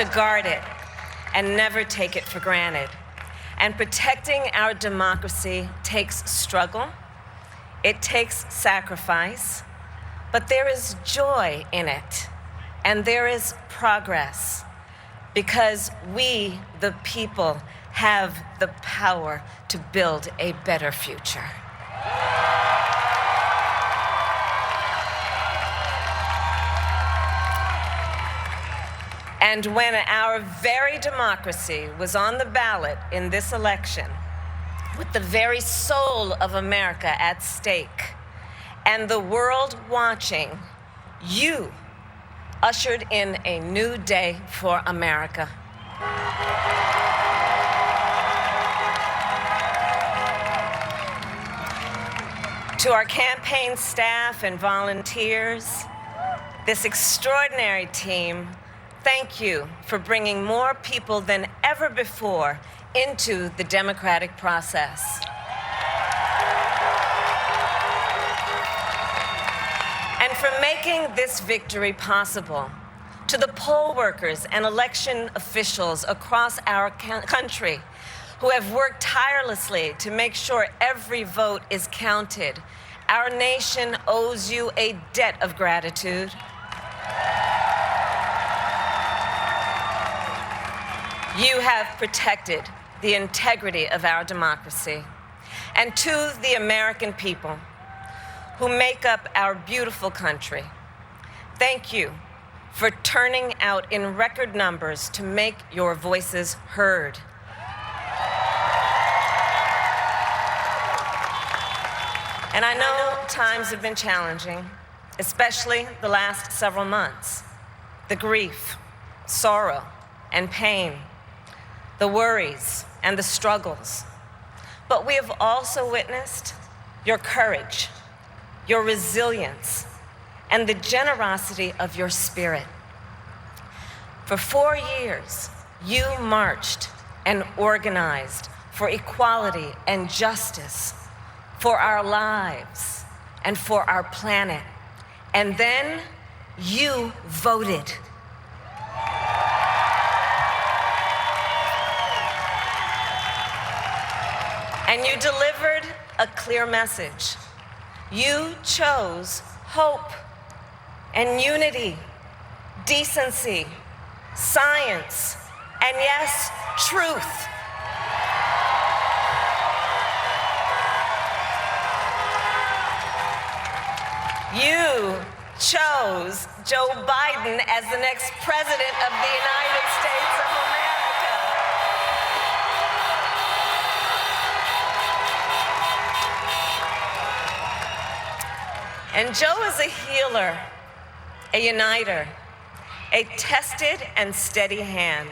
to guard it and never take it for granted. And protecting our democracy takes struggle, it takes sacrifice, but there is joy in it, and there is progress, because we, the people, have the power to build a better future. And when our very democracy was on the ballot in this election, with the very soul of America at stake, and the world watching, you ushered in a new day for America. To our campaign staff and volunteers, this extraordinary team, thank you for bringing more people than ever before into the democratic process. And for making this victory possible. To the poll workers and election officials across our country who have worked tirelessly to make sure every vote is counted, our nation owes you a debt of gratitude. You have protected the integrity of our democracy. And to the American people who make up our beautiful country, thank you for turning out in record numbers to make your voices heard. And I know times have been challenging, especially the last several months. The grief, sorrow, and pain, the worries and the struggles. But we have also witnessed your courage, your resilience, and the generosity of your spirit. For 4 years, you marched and organized for equality and justice, for our lives and for our planet. And then you voted. And you delivered a clear message. You chose hope and unity, decency, science, and yes, truth. You chose Joe Biden as the next president of the United States of America. And Joe is a healer, a uniter, a tested and steady hand,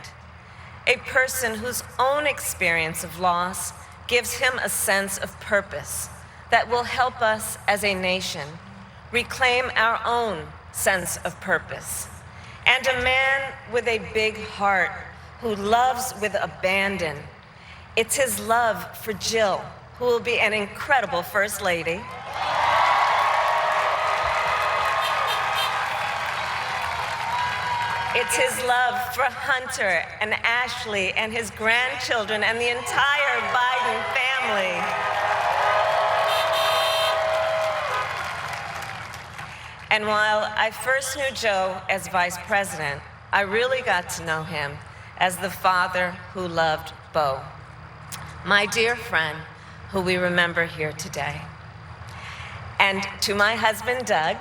a person whose own experience of loss gives him a sense of purpose that will help us as a nation reclaim our own sense of purpose. And a man with a big heart who loves with abandon. It's his love for Jill, who will be an incredible First Lady. It's his love for Hunter and Ashley and his grandchildren and the entire Biden family. And while I first knew Joe as vice president, I really got to know him as the father who loved Bo, my dear friend who we remember here today. And to my husband, Doug,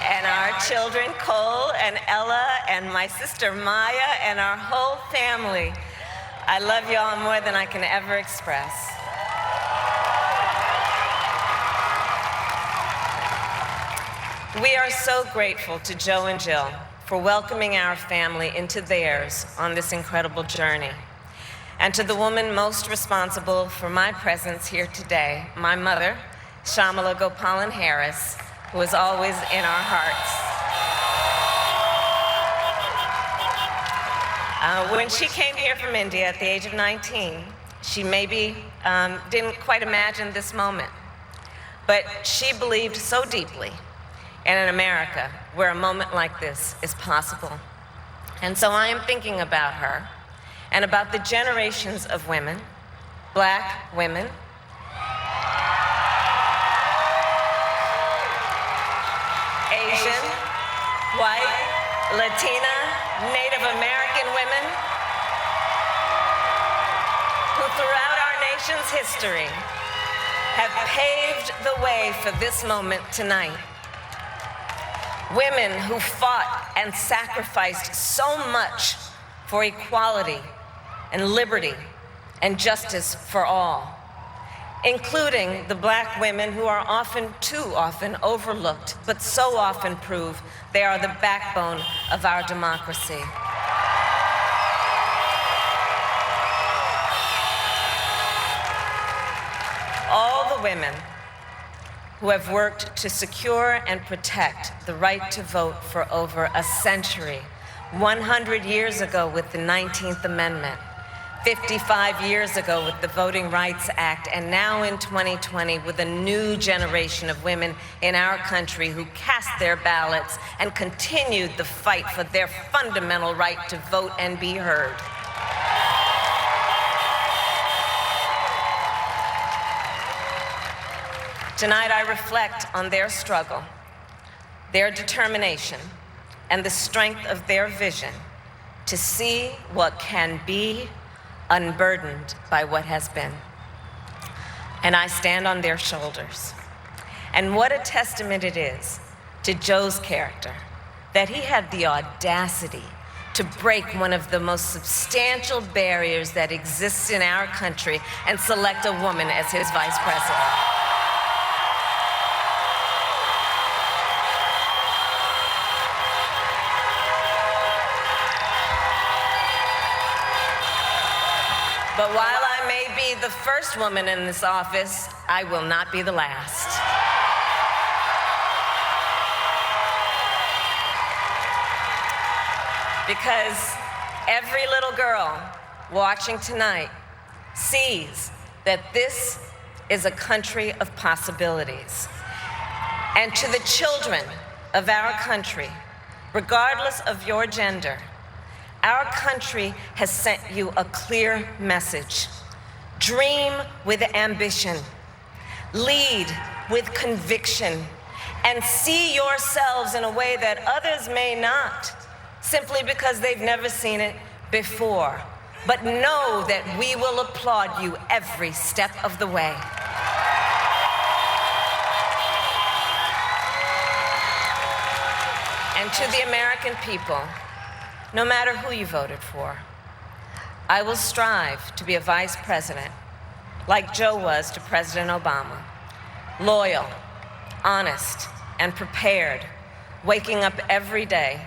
and our children, Cole and Ella, and my sister Maya, and our whole family, I love you all more than I can ever express. We are so grateful to Joe and Jill for welcoming our family into theirs on this incredible journey. And to the woman most responsible for my presence here today, my mother, Kamala Harris, who is always in our hearts. When she came here from India at the age of 19, she maybe didn't quite imagine this moment, but she believed so deeply and in America, where a moment like this is possible. And so I am thinking about her and about the generations of women, Black women, Asian, white, Latina, Native American women, who throughout our nation's history have paved the way for this moment tonight. Women who fought and sacrificed so much for equality and liberty and justice for all, including the Black women who are often, too often, overlooked, but so often prove they are the backbone of our democracy. All the women who have worked to secure and protect the right to vote for over a century, 100 years ago with the 19th Amendment, 55 years ago with the Voting Rights Act, and now in 2020 with a new generation of women in our country who cast their ballots and continued the fight for their fundamental right to vote and be heard. Tonight, I reflect on their struggle, their determination, and the strength of their vision to see what can be unburdened by what has been. And I stand on their shoulders. And what a testament it is to Joe's character that he had the audacity to break one of the most substantial barriers that exists in our country and select a woman as his vice president. But while I may be the first woman in this office, I will not be the last. Because every little girl watching tonight sees that this is a country of possibilities. And to the children of our country, regardless of your gender, our country has sent you a clear message. Dream with ambition, lead with conviction, and see yourselves in a way that others may not, simply because they've never seen it before. But know that we will applaud you every step of the way. And to the American people, no matter who you voted for, I will strive to be a vice president like Joe was to President Obama, loyal, honest, and prepared, waking up every day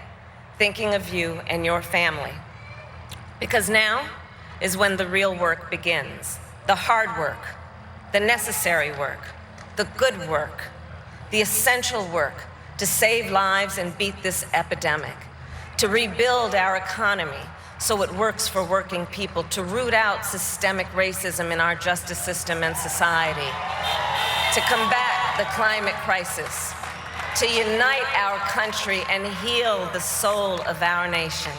thinking of you and your family. Because now is when the real work begins, the hard work, the necessary work, the good work, the essential work to save lives and beat this epidemic, to rebuild our economy so it works for working people, to root out systemic racism in our justice system and society, to combat the climate crisis, to unite our country and heal the soul of our nation.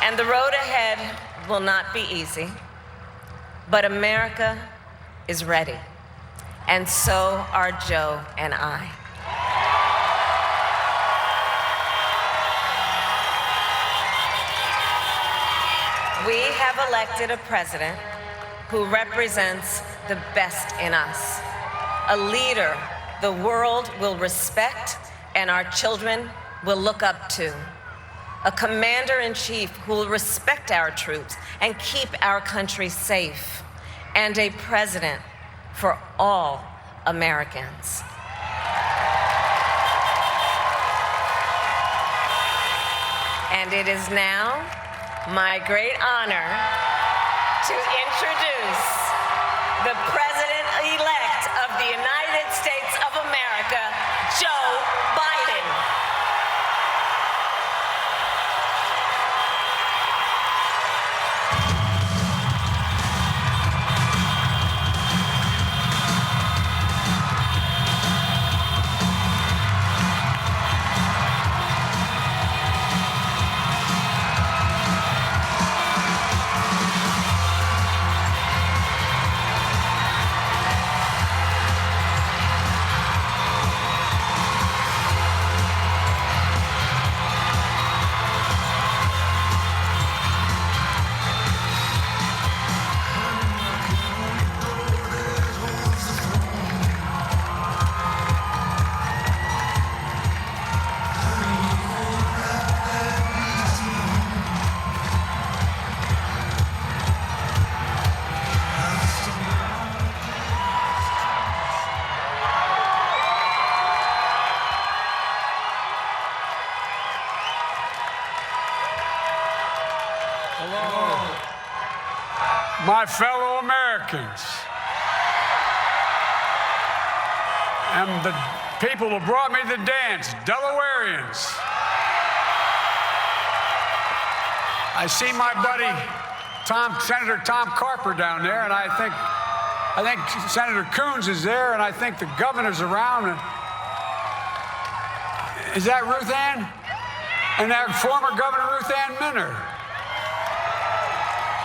And the road ahead will not be easy, but America is ready. And so are Joe and I. We have elected a president who represents the best in us, a leader the world will respect and our children will look up to, a commander-in-chief who will respect our troops and keep our country safe, and a president for all Americans. And it is now my great honor to introduce the President-elect of the United States of America, Joe Biden. my fellow Americans, and the people who brought me to the dance, Delawareans. I see my buddy Senator Tom Carper down there, and I think Senator Coons is there, and I think the governor's around. Is that Ruth Ann? And that former Governor Ruth Ann Minner.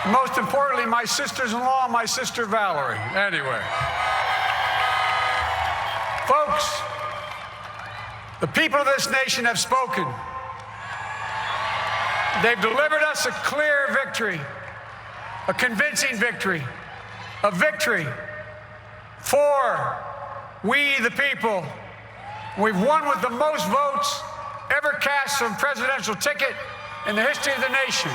And most importantly, my sisters-in-law, my sister Valerie. Anyway. Folks, the people of this nation have spoken. They've delivered us a clear victory, a convincing victory, a victory for we the people. We've won with the most votes ever cast on a presidential ticket in the history of the nation,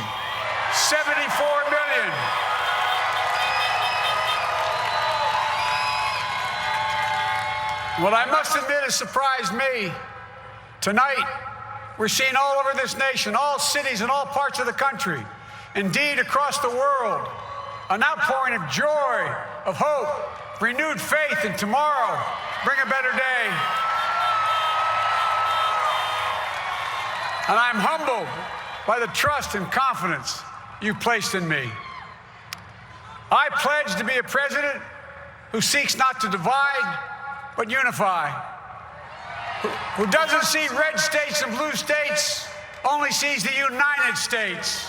74 million. What I must admit has surprised me. Tonight, we're seeing all over this nation, all cities and all parts of the country, indeed across the world, an outpouring of joy, of hope, renewed faith in tomorrow, bring a better day. And I'm humbled by the trust and confidence you've placed in me. I pledge to be a president who seeks not to divide, but unify. Who doesn't see red states and blue states, only sees the United States.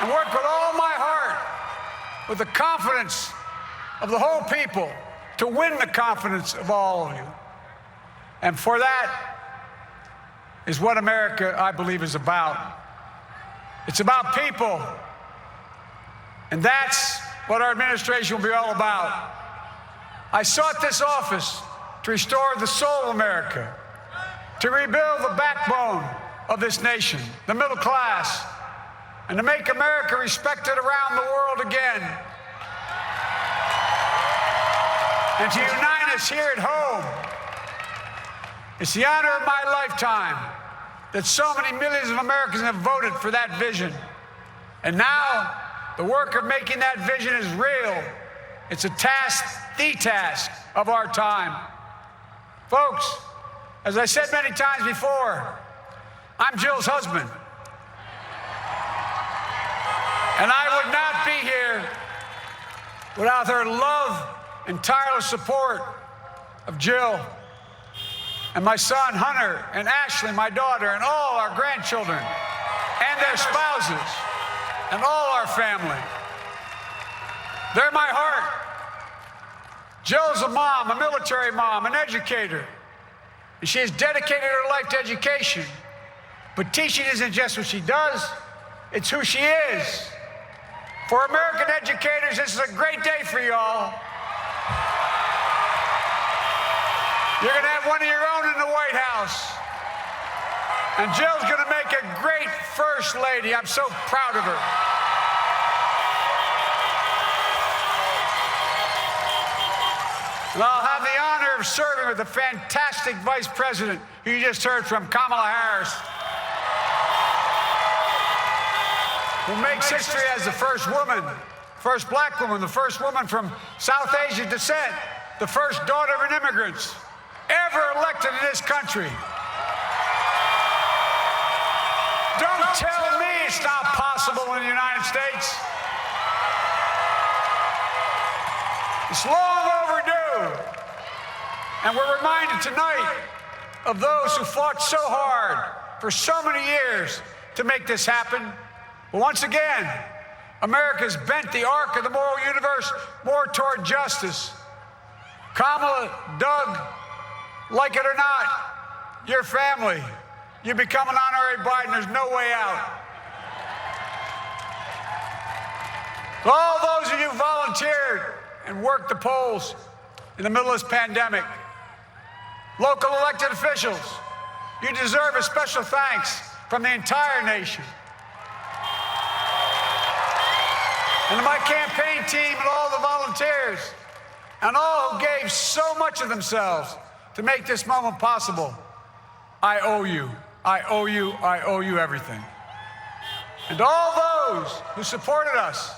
And work with all my heart, with the confidence of the whole people, to win the confidence of all of you. And for that is what America, I believe, is about. It's about people. And that's what our administration will be all about. I sought this office to restore the soul of America, to rebuild the backbone of this nation, the middle class, and to make America respected around the world again, and to unite us here at home. It's the honor of my lifetime that so many millions of Americans have voted for that vision. And now, the work of making that vision is real. It's a task, the task of our time. Folks, as I said many times before, I'm Jill's husband. And I would not be here without her love and tireless support of Jill and my son Hunter and Ashley, my daughter, and all our grandchildren and their spouses and all our family. They're my heart. Jill's a mom, a military mom, an educator. And she has dedicated her life to education. But teaching isn't just what she does, it's who she is. For American educators, this is a great day for y'all. You're going to have one of your own in the White House. And Jill's going to make a great First Lady. I'm so proud of her. And I'll have the honor of serving with the fantastic Vice President who you just heard from, Kamala Harris, who makes history as the first woman, first black woman, the first woman from South Asian descent, the first daughter of an immigrant ever elected in this country. Don't tell me it's not possible in the United States. It's long overdue. And we're reminded tonight of those who fought so hard for so many years to make this happen. But once again, America's bent the arc of the moral universe more toward justice. Kamala, Doug, like it or not, your family, you become an honorary Biden, there's no way out. All those of you who volunteered and worked the polls in the middle of this pandemic, local elected officials, you deserve a special thanks from the entire nation. And to my campaign team and all the volunteers and all who gave so much of themselves to make this moment possible, I owe you. I owe you. I owe you everything. And to all those who supported us,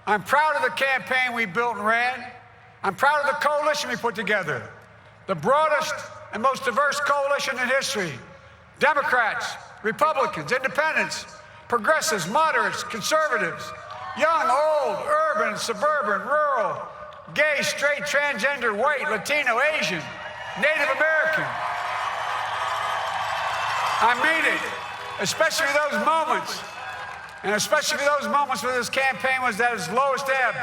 I'm proud of the campaign we built and ran. I'm proud of the coalition we put together, the broadest and most diverse coalition in history. Democrats, Republicans, independents, progressives, moderates, conservatives, young, old, urban, suburban, rural, gay, straight, transgender, white, Latino, Asian, Native American. I mean it, especially those moments, and especially those moments when this campaign was at its lowest ebb.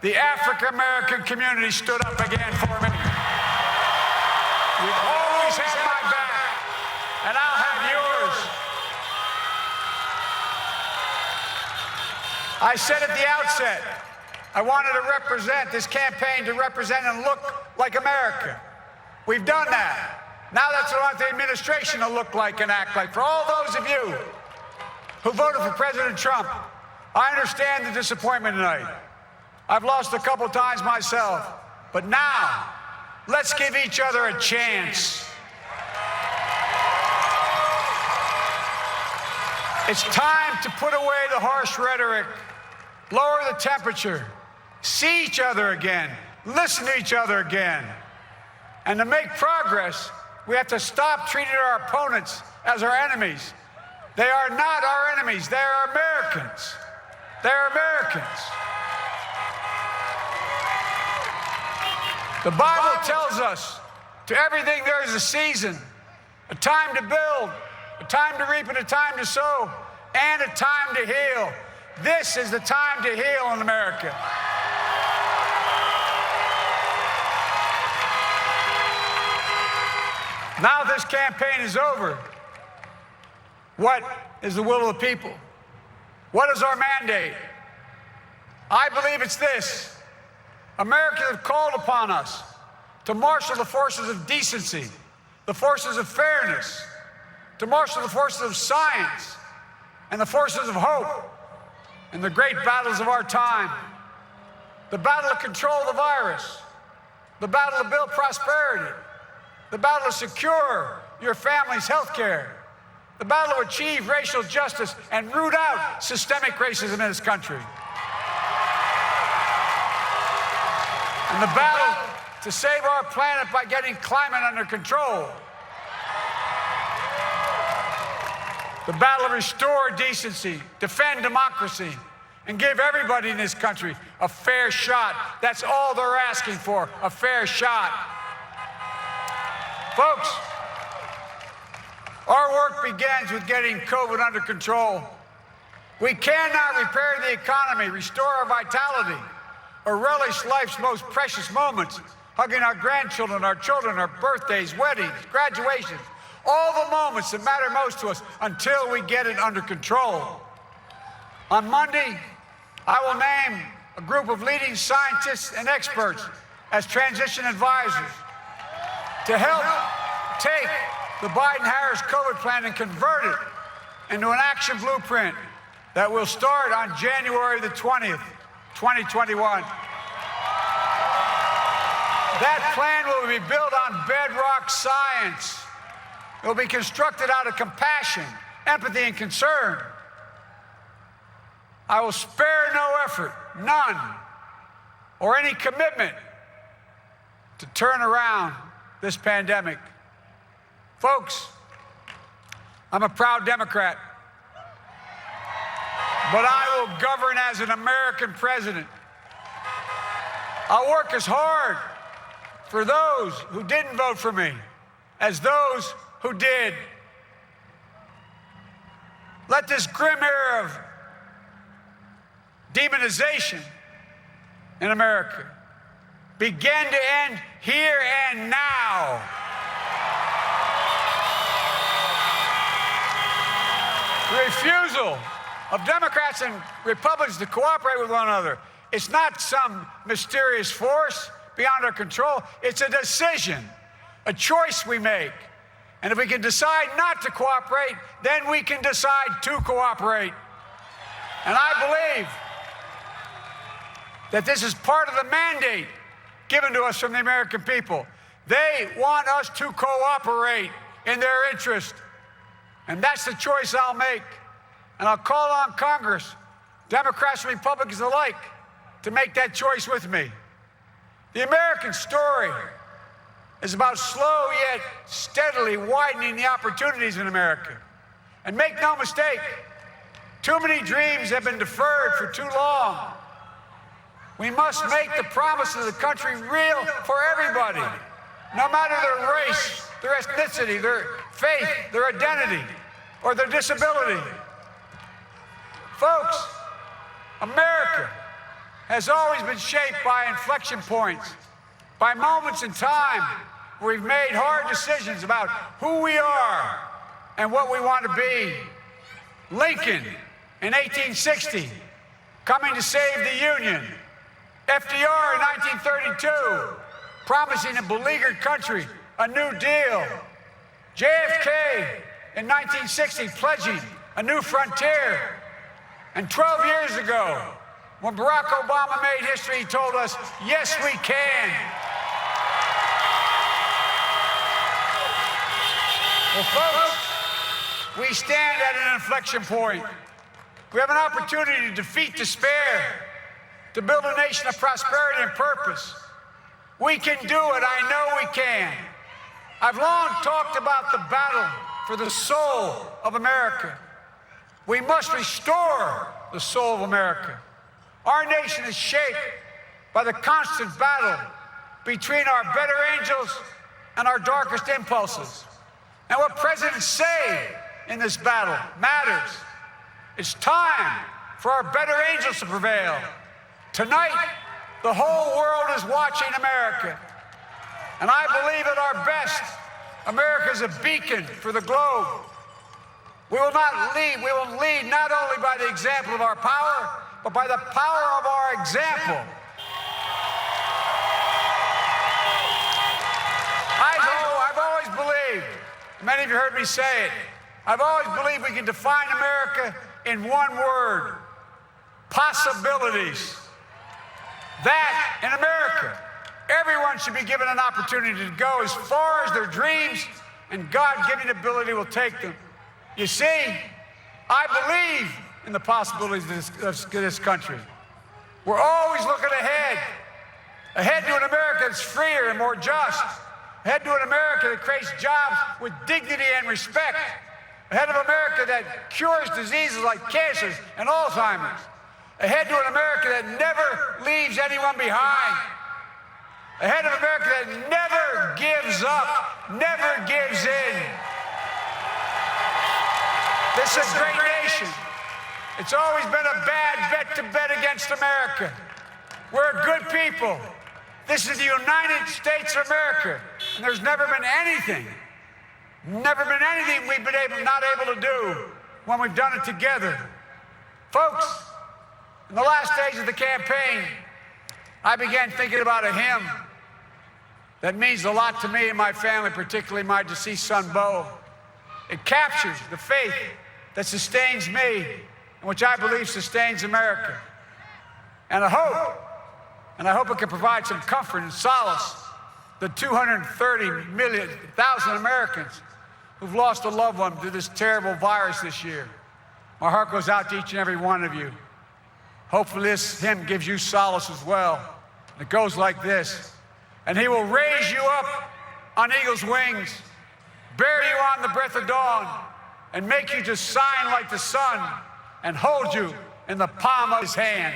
The African American community stood up again for me. You've always had my back, and I'll have yours. I said at the outset, I wanted to represent this campaign to represent and look like America. We've done that. Now that's what I want the administration to look like and act like. For all those of you who voted for President Trump, I understand the disappointment tonight. I've lost a couple times myself, but now let's give each other a chance. It's time to put away the harsh rhetoric, lower the temperature, see each other again, listen to each other again. And to make progress, we have to stop treating our opponents as our enemies. They are not our enemies. They are Americans. They are Americans. The Bible tells us, to everything there is a season, a time to build, a time to reap, and a time to sow, and a time to heal. This is the time to heal in America. Now this campaign is over. What is the will of the people? What is our mandate? I believe it's this. Americans have called upon us to marshal the forces of decency, the forces of fairness, to marshal the forces of science and the forces of hope in the great battles of our time. The battle to control the virus, the battle to build prosperity, the battle to secure your family's health care, the battle to achieve racial justice and root out systemic racism in this country, and the battle to save our planet by getting climate under control, the battle to restore decency, defend democracy, and give everybody in this country a fair shot. That's all they're asking for, a fair shot. Folks, our work begins with getting COVID under control. We cannot repair the economy, restore our vitality, or relish life's most precious moments, hugging our grandchildren, our children, our birthdays, weddings, graduations, all the moments that matter most to us until we get it under control. On Monday, I will name a group of leading scientists and experts as transition advisors to help take the Biden-Harris COVID plan and convert it into an action blueprint that will start on January the 20th, 2021. That plan will be built on bedrock science. It will be constructed out of compassion, empathy, and concern. I will spare no effort, none, or any commitment to turn around this pandemic. Folks, I'm a proud Democrat, but I will govern as an American president. I'll work as hard for those who didn't vote for me as those who did. Let this grim era of demonization in America begin to end here and now. The refusal of Democrats and Republicans to cooperate with one another, it's not some mysterious force beyond our control. It's a decision, a choice we make. And if we can decide not to cooperate, then we can decide to cooperate. And I believe that this is part of the mandate given to us from the American people. They want us to cooperate in their interest. And that's the choice I'll make. And I'll call on Congress, Democrats and Republicans alike, to make that choice with me. The American story is about slow yet steadily widening the opportunities in America. And make no mistake, too many dreams have been deferred for too long. We must make the promise of the country real for everybody, no matter their race, their ethnicity, their faith, their identity, or their disability. Folks, America has always been shaped by inflection points, by moments in time where we've made hard decisions about who we are and what we want to be. Lincoln in 1860, coming to save the Union. FDR in 1932, promising a beleaguered country a new deal. JFK in 1960, pledging a new frontier. And 12 years ago, when Barack Obama made history, he told us, yes, we can. Well, folks, we stand at an inflection point. We have an opportunity to defeat despair, to build a nation of prosperity and purpose. We can do it. I know we can. I've long talked about the battle for the soul of America. We must restore the soul of America. Our nation is shaped by the constant battle between our better angels and our darkest impulses. And what presidents say in this battle matters. It's time for our better angels to prevail. Tonight, the whole world is watching America. And I believe at our best, America is a beacon for the globe. We will lead not only by the example of our power, but by the power of our example. I've always believed, many of you heard me say it, I've always believed we can define America in one word: possibilities. That in America, everyone should be given an opportunity to go as far as their dreams and God-given ability will take them. You see, I believe in the possibilities of this country. We're always looking ahead to an America that's freer and more just, ahead to an America that creates jobs with dignity and respect, ahead of America that cures diseases like cancer and Alzheimer's, ahead to an America that never leaves anyone behind, ahead of America that never gives up, never gives in. This is a great nation. It's always been a bad bet to bet against America. We're good people. This is the United States of America, and there's never been anything we've been not able to do when we've done it together. Folks, in the last days of the campaign, I began thinking about a hymn that means a lot to me and my family, particularly my deceased son, Bo. It captures the faith that sustains me and which I believe sustains America. And I hope it can provide some comfort and solace to 230,000 Americans who've lost a loved one to this terrible virus this year. My heart goes out to each and every one of you. Hopefully this hymn gives you solace as well. It goes like this: and he will raise you up on eagle's wings, bear you on the breath of dawn, and make you to shine like the sun, and hold you in the palm of his hand.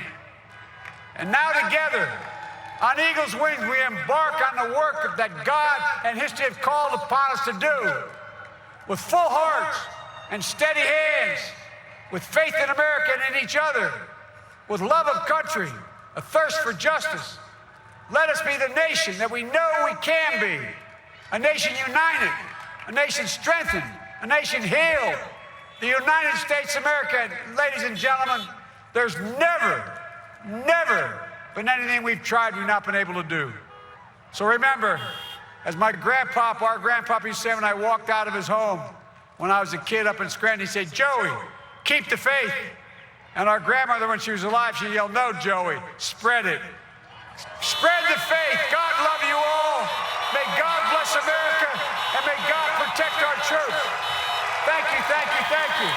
And now together, on eagle's wings, we embark on the work that God and history have called upon us to do. With full hearts and steady hands, with faith in America and in each other, with love of country, a thirst for justice, let us be the nation that we know we can be. A nation united, a nation strengthened, a nation healed. The United States of America, ladies and gentlemen, there's never been anything we've tried we've not been able to do. So remember, as our grandpapa used to say when I walked out of his home when I was a kid up in Scranton, he said, "Joey, keep the faith." And our grandmother, when she was alive, she yelled, "No, Joey, spread it. Spread the faith. God love you all. May God bless America, and may God protect our troops." Thank you, thank you, thank you.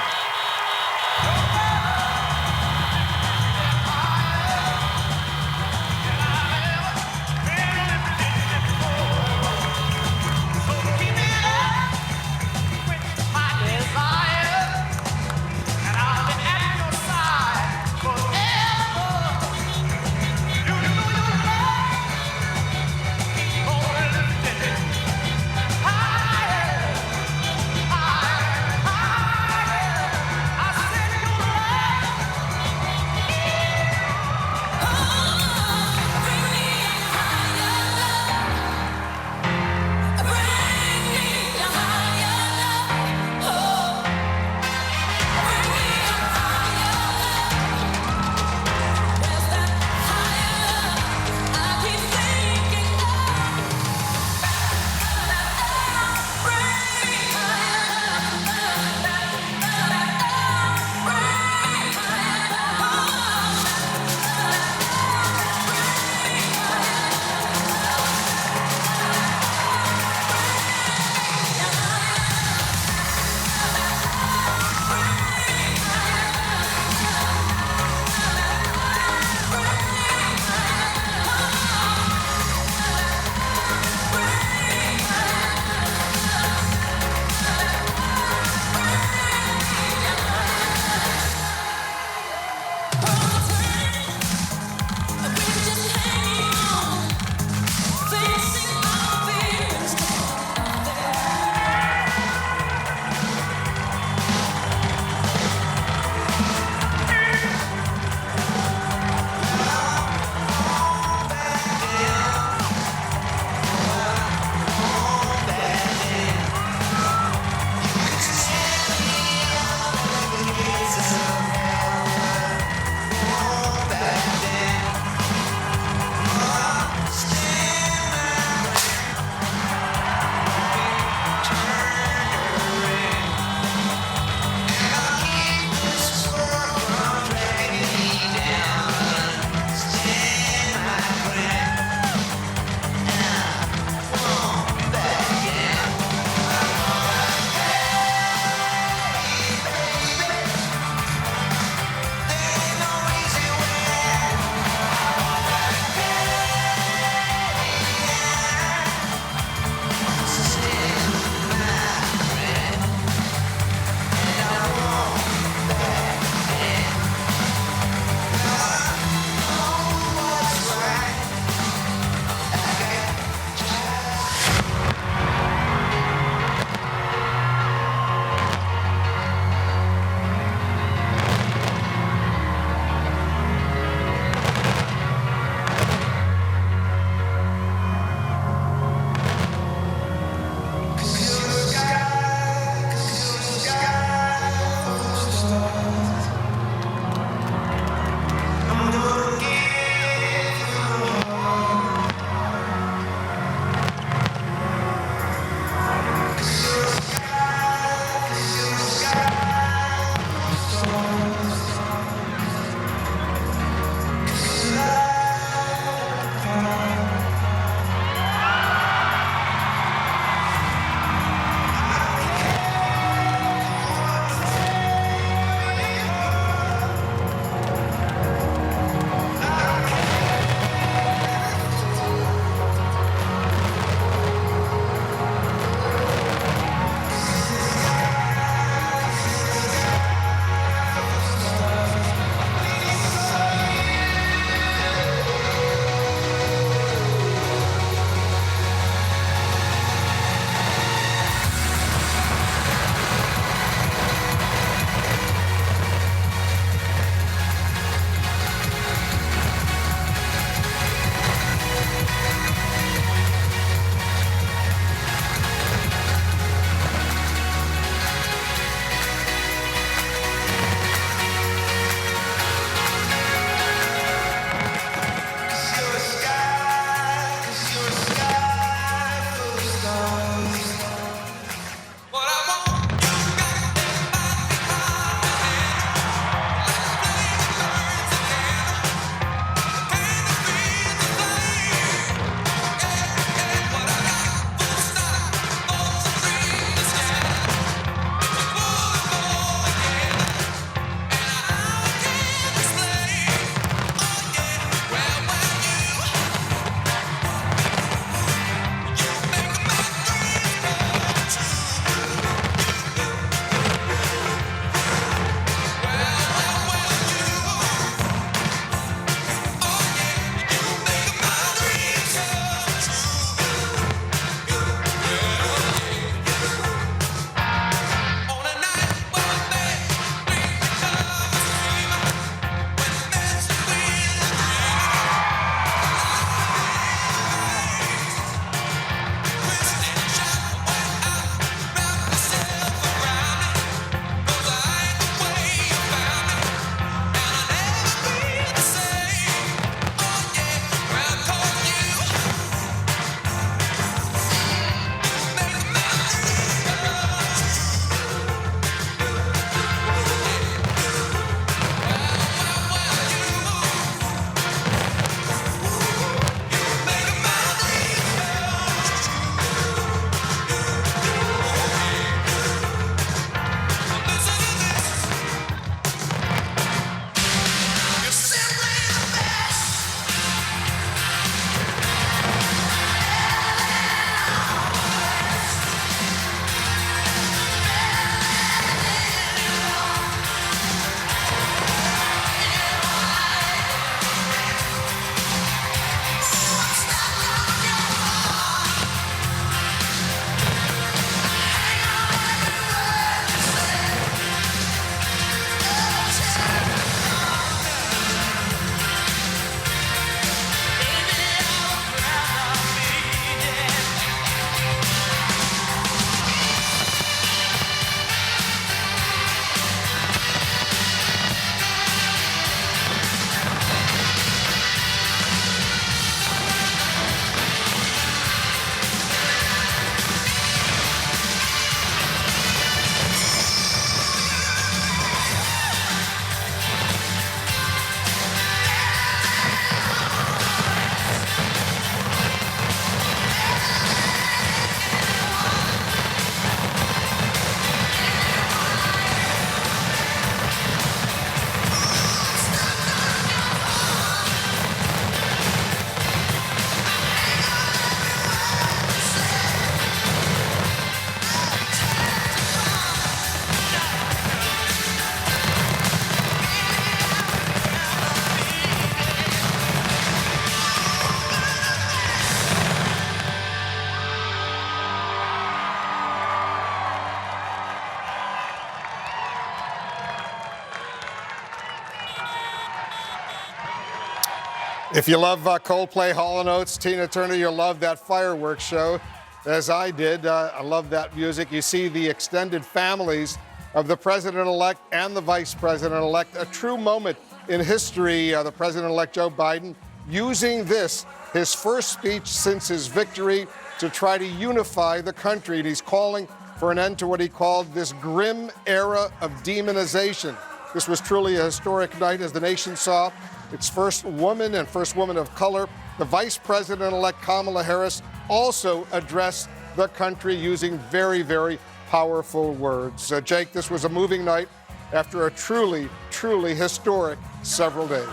If you love Coldplay, Hall & Oates, Tina Turner, you'll love that fireworks show, as I did. I love that music. You see the extended families of the president-elect and the vice president-elect. A true moment in history. The president-elect Joe Biden using this, his first speech since his victory, to try to unify the country. And he's calling for an end to what he called this grim era of demonization. This was truly a historic night as the nation saw its first woman of color. The vice president-elect Kamala Harris also addressed the country using very, very powerful words. Jake, this was a moving night after a truly, truly historic several days.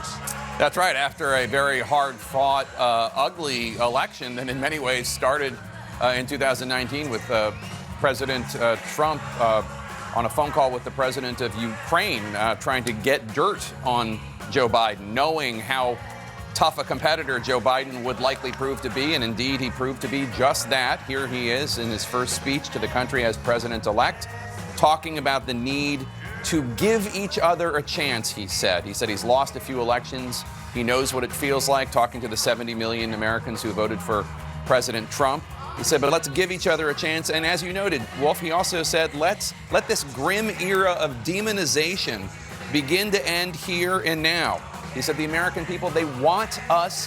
That's right. After a very hard-fought, ugly election that in many ways started in 2019 with President Trump on a phone call with the president of Ukraine trying to get dirt on Joe Biden, knowing how tough a competitor Joe Biden would likely prove to be, and indeed he proved to be just that. Here he is in his first speech to the country as president-elect, talking about the need to give each other a chance, he said. He said he's lost a few elections. He knows what it feels like, talking to the 70 million Americans who voted for President Trump. He said, but let's give each other a chance. And as you noted, Wolf, he also said, let this grim era of demonization begin to end here and now. He said the American people, they want us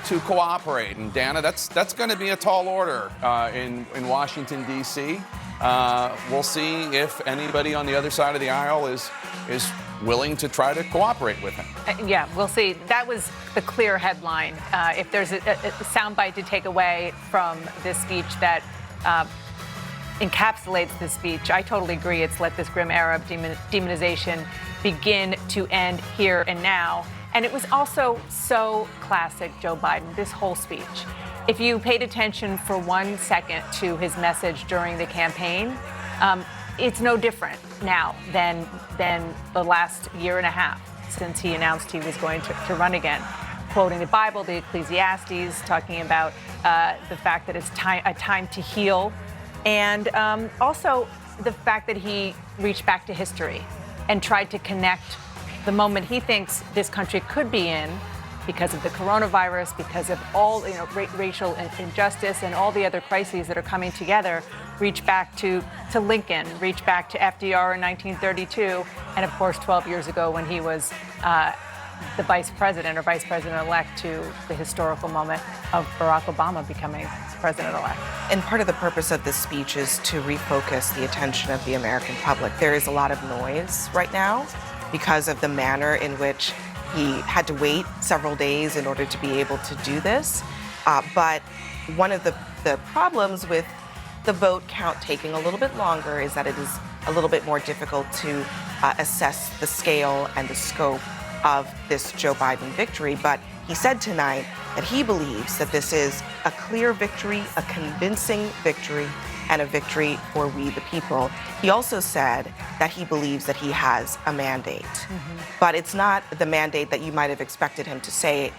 to cooperate. And Dana, that's going to be a tall order in Washington, D.C. We'll see if anybody on the other side of the aisle is willing to try to cooperate with him. Yeah, we'll see. That was the clear headline. If there's a soundbite to take away from this speech that encapsulates this speech, I totally agree. It's let this grim era of demonization begin to end here and now. And it was also so classic Joe Biden, this whole speech. If you paid attention for 1 second to his message during the campaign, it's no different now than the last year and a half since he announced he was going to run again. Quoting the Bible, the Ecclesiastes, talking about the fact that it's a time to heal, and also the fact that he reached back to history and tried to connect the moment he thinks this country could be in because of the coronavirus, because of all racial injustice and all the other crises that are coming together, reach back to Lincoln, reach back to FDR in 1932, and of course 12 years ago when he was the vice president or vice president-elect to the historical moment of Barack Obama becoming president-elect. And part of the purpose of this speech is to refocus the attention of the American public. There is a lot of noise right now because of the manner in which he had to wait several days in order to be able to do this. But one of the problems with the vote count taking a little bit longer is that it is a little bit more difficult to assess the scale and the scope of this Joe Biden victory. But he said tonight that he believes that this is a clear victory, a convincing victory, and a victory for we the people. He also said that he believes that he has a mandate. But it's not the mandate that you might have expected him to say,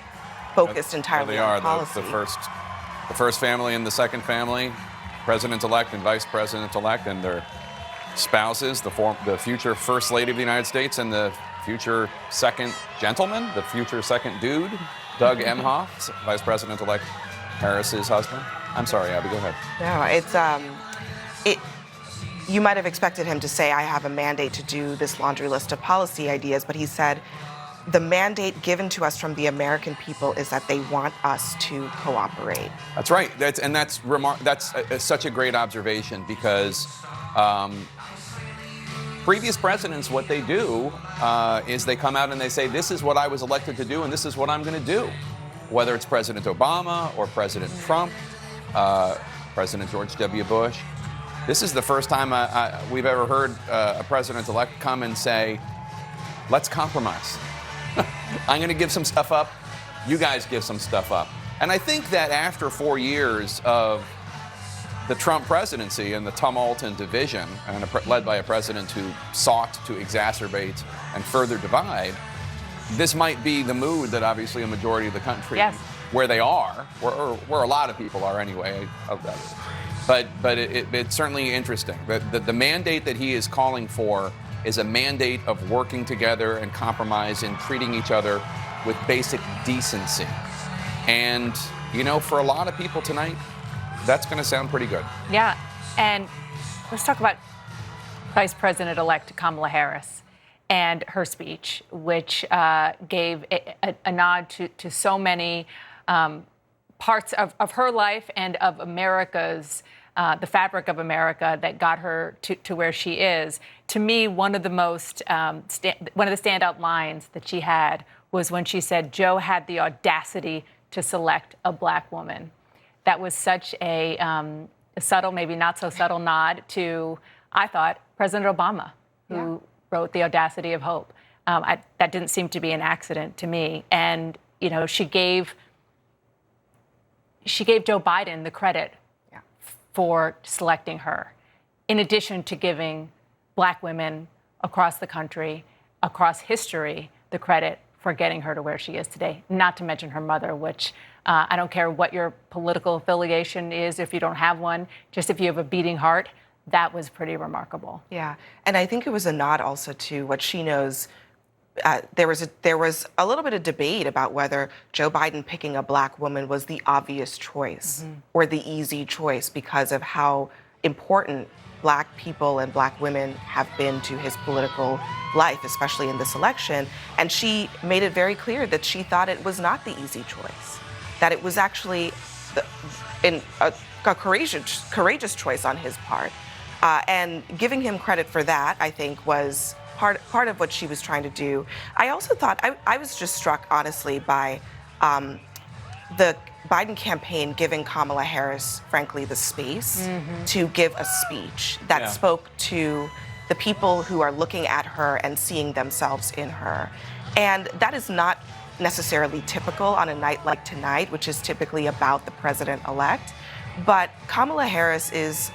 focused entirely on policy. The first family and the second family, president-elect and vice president-elect and their spouses, the future First Lady of the United States and the future second gentleman, the future second dude, Doug Emhoff, Vice President-elect Harris's husband. I'm sorry, Abby, go ahead. No, you might have expected him to say, I have a mandate to do this laundry list of policy ideas, but he said, the mandate given to us from the American people is that they want us to cooperate. That's right. That's such a great observation because previous presidents, what they do is they come out and they say, this is what I was elected to do and this is what I'm going to do. Whether it's President Obama or President Trump, President George W. Bush. This is the first time we've ever heard a president-elect come and say, let's compromise. I'm going to give some stuff up. You guys give some stuff up. And I think that after 4 years of the Trump presidency and the tumult and division, and led by a president who sought to exacerbate and further divide, this might be the mood that obviously a majority of the country, where they are, where a lot of people are anyway, but it's certainly interesting. The mandate that he is calling for is a mandate of working together and compromise and treating each other with basic decency. And, you know, for a lot of people tonight, that's going to sound pretty good. Yeah. And let's talk about Vice President-elect Kamala Harris and her speech, which gave a nod to so many parts of her life and of America's, the fabric of America that got her to where she is. To me, one of the standout lines that she had was when she said, "Joe had the audacity to select a black woman." That was such a subtle, maybe not so subtle nod to, I thought, President Obama, who wrote The Audacity of Hope. That didn't seem to be an accident to me. And, you know, she gave Joe Biden the credit for selecting her, in addition to giving black women across the country, across history, the credit for getting her to where she is today, not to mention her mother, which I don't care what your political affiliation is, if you don't have one, just if you have a beating heart, that was pretty remarkable. Yeah, and I think it was a nod also to what she knows. There was a little bit of debate about whether Joe Biden picking a black woman was the obvious choice or the easy choice because of how important black people and black women have been to his political life, especially in this election. And she made it very clear that she thought it was not the easy choice, that it was actually a courageous choice on his part. And giving him credit for that, I think, was part of what she was trying to do. I also thought, I was just struck, honestly, by the Biden campaign giving Kamala Harris, frankly, the space to give a speech that spoke to the people who are looking at her and seeing themselves in her. And that is not necessarily typical on a night like tonight, which is typically about the president-elect. But Kamala Harris is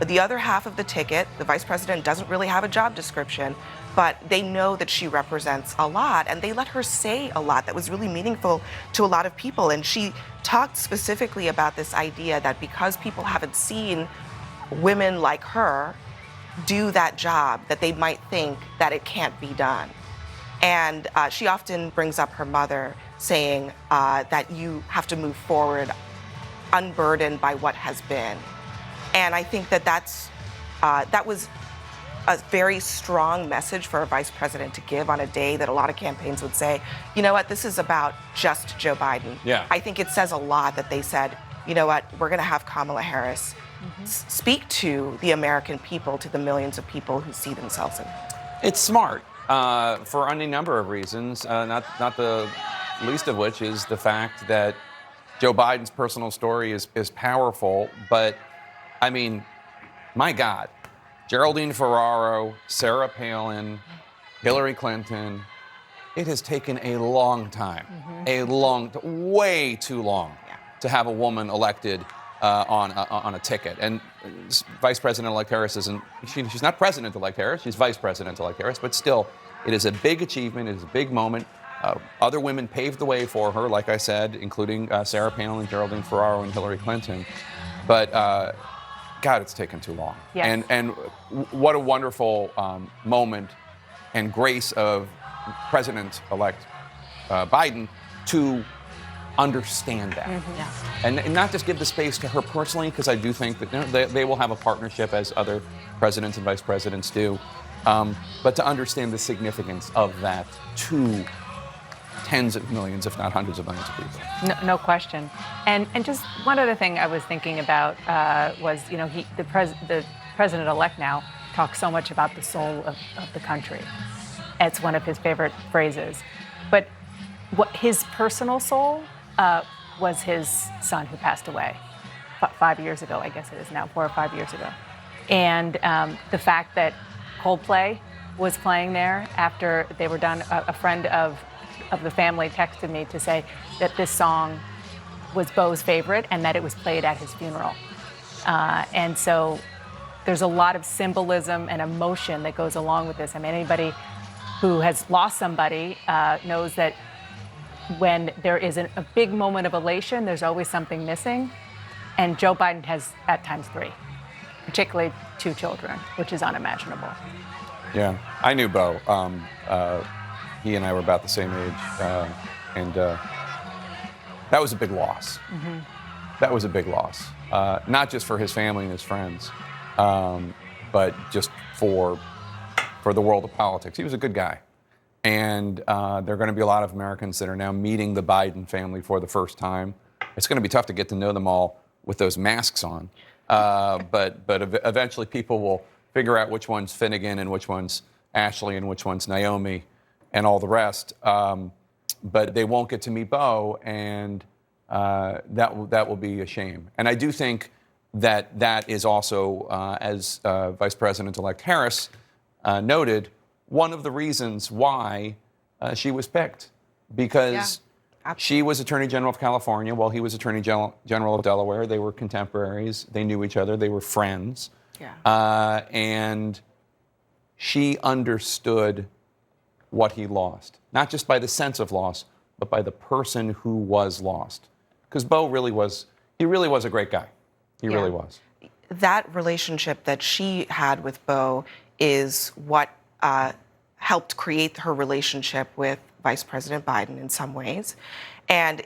the other half of the ticket. The vice president doesn't really have a job description, but they know that she represents a lot, and they let her say a lot that was really meaningful to a lot of people. And she talked specifically about this idea that because people haven't seen women like her do that job, that they might think that it can't be done. And she often brings up her mother, saying that you have to move forward unburdened by what has been. And I think that was a very strong message for a vice president to give on a day that a lot of campaigns would say, you know what, this is about just Joe Biden. Yeah. I think it says a lot that they said, you know what, we're going to have Kamala Harris speak to the American people, to the millions of people who see themselves in her. It's smart for any number of reasons, not the least of which is the fact that Joe Biden's personal story is powerful. But, I mean, my God, Geraldine Ferraro, Sarah Palin, Hillary Clinton, it has taken a long time, way too long, to have a woman elected on a ticket. And Vice President-elect Harris she's not President-elect Harris, she's Vice President-elect Harris, but still, it is a big achievement, it is a big moment. Other women paved the way for her, like I said, including Sarah Palin, Geraldine Ferraro, and Hillary Clinton. But God, it's taken too long. Yes. And what a wonderful moment and grace of President-elect Biden to understand that. And not just give the space to her personally, because I do think that they will have a partnership as other presidents and vice presidents do, but to understand the significance of that to tens of millions, if not hundreds of millions of people. No question. And just one other thing I was thinking about was, you know, the president-elect now talks so much about the soul of the country. It's one of his favorite phrases. But what his personal soul was his son who passed away 5 years ago, I guess it is now, 4 or 5 years ago. And the fact that Coldplay was playing there after they were done, a friend of the family texted me to say that this song was Beau's favorite and that it was played at his funeral. And so there's a lot of symbolism and emotion that goes along with this. I mean, anybody who has lost somebody knows that when there is a big moment of elation, there's always something missing. And Joe Biden has at times 3, particularly 2 children, which is unimaginable. Yeah, I knew Beau. He and I were about the same age. And That was a big loss. That was a big loss, not just for his family and his friends, but just for the world of politics. He was a good guy. And there are going to be a lot of Americans that are now meeting the Biden family for the first time. It's going to be tough to get to know them all with those masks on. But eventually people will figure out which one's Finnegan and which one's Ashley and which one's Naomi and all the rest. But they won't get to meet Beau, and that will be a shame. And I do think that is also, as Vice President-elect Harris noted, one of the reasons why she was picked, because she was Attorney General of California while he was Attorney General of Delaware. They were contemporaries. They knew each other. They were friends. And she understood what he lost, not just by the sense of loss, but by the person who was lost. Because Beau really was a great guy. He really was. That relationship that she had with Beau is what helped create her relationship with Vice President Biden in some ways. And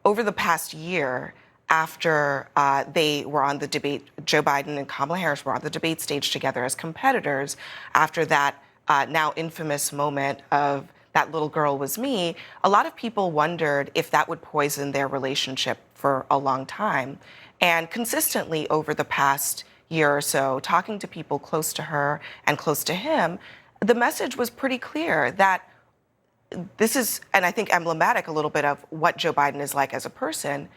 over the past year, after they were on the debate, Joe Biden and Kamala Harris were on the debate stage together as competitors, after that now infamous moment of "that little girl was me," a lot of people wondered if that would poison their relationship for a long time. And consistently over the past year or so, talking to people close to her and close to him, the message was pretty clear that this is, and I think emblematic a little bit of what Joe Biden is like as a person,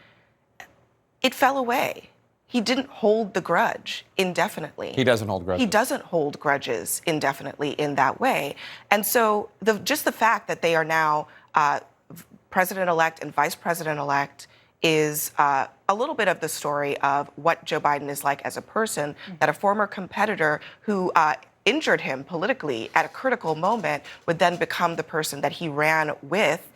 it fell away. He didn't hold the grudge indefinitely. He doesn't hold grudges. He doesn't hold grudges indefinitely in that way. And so just the fact that they are now President-elect and Vice President-elect is a little bit of the story of what Joe Biden is like as a person, that a former competitor who injured him politically at a critical moment would then become the person that he ran with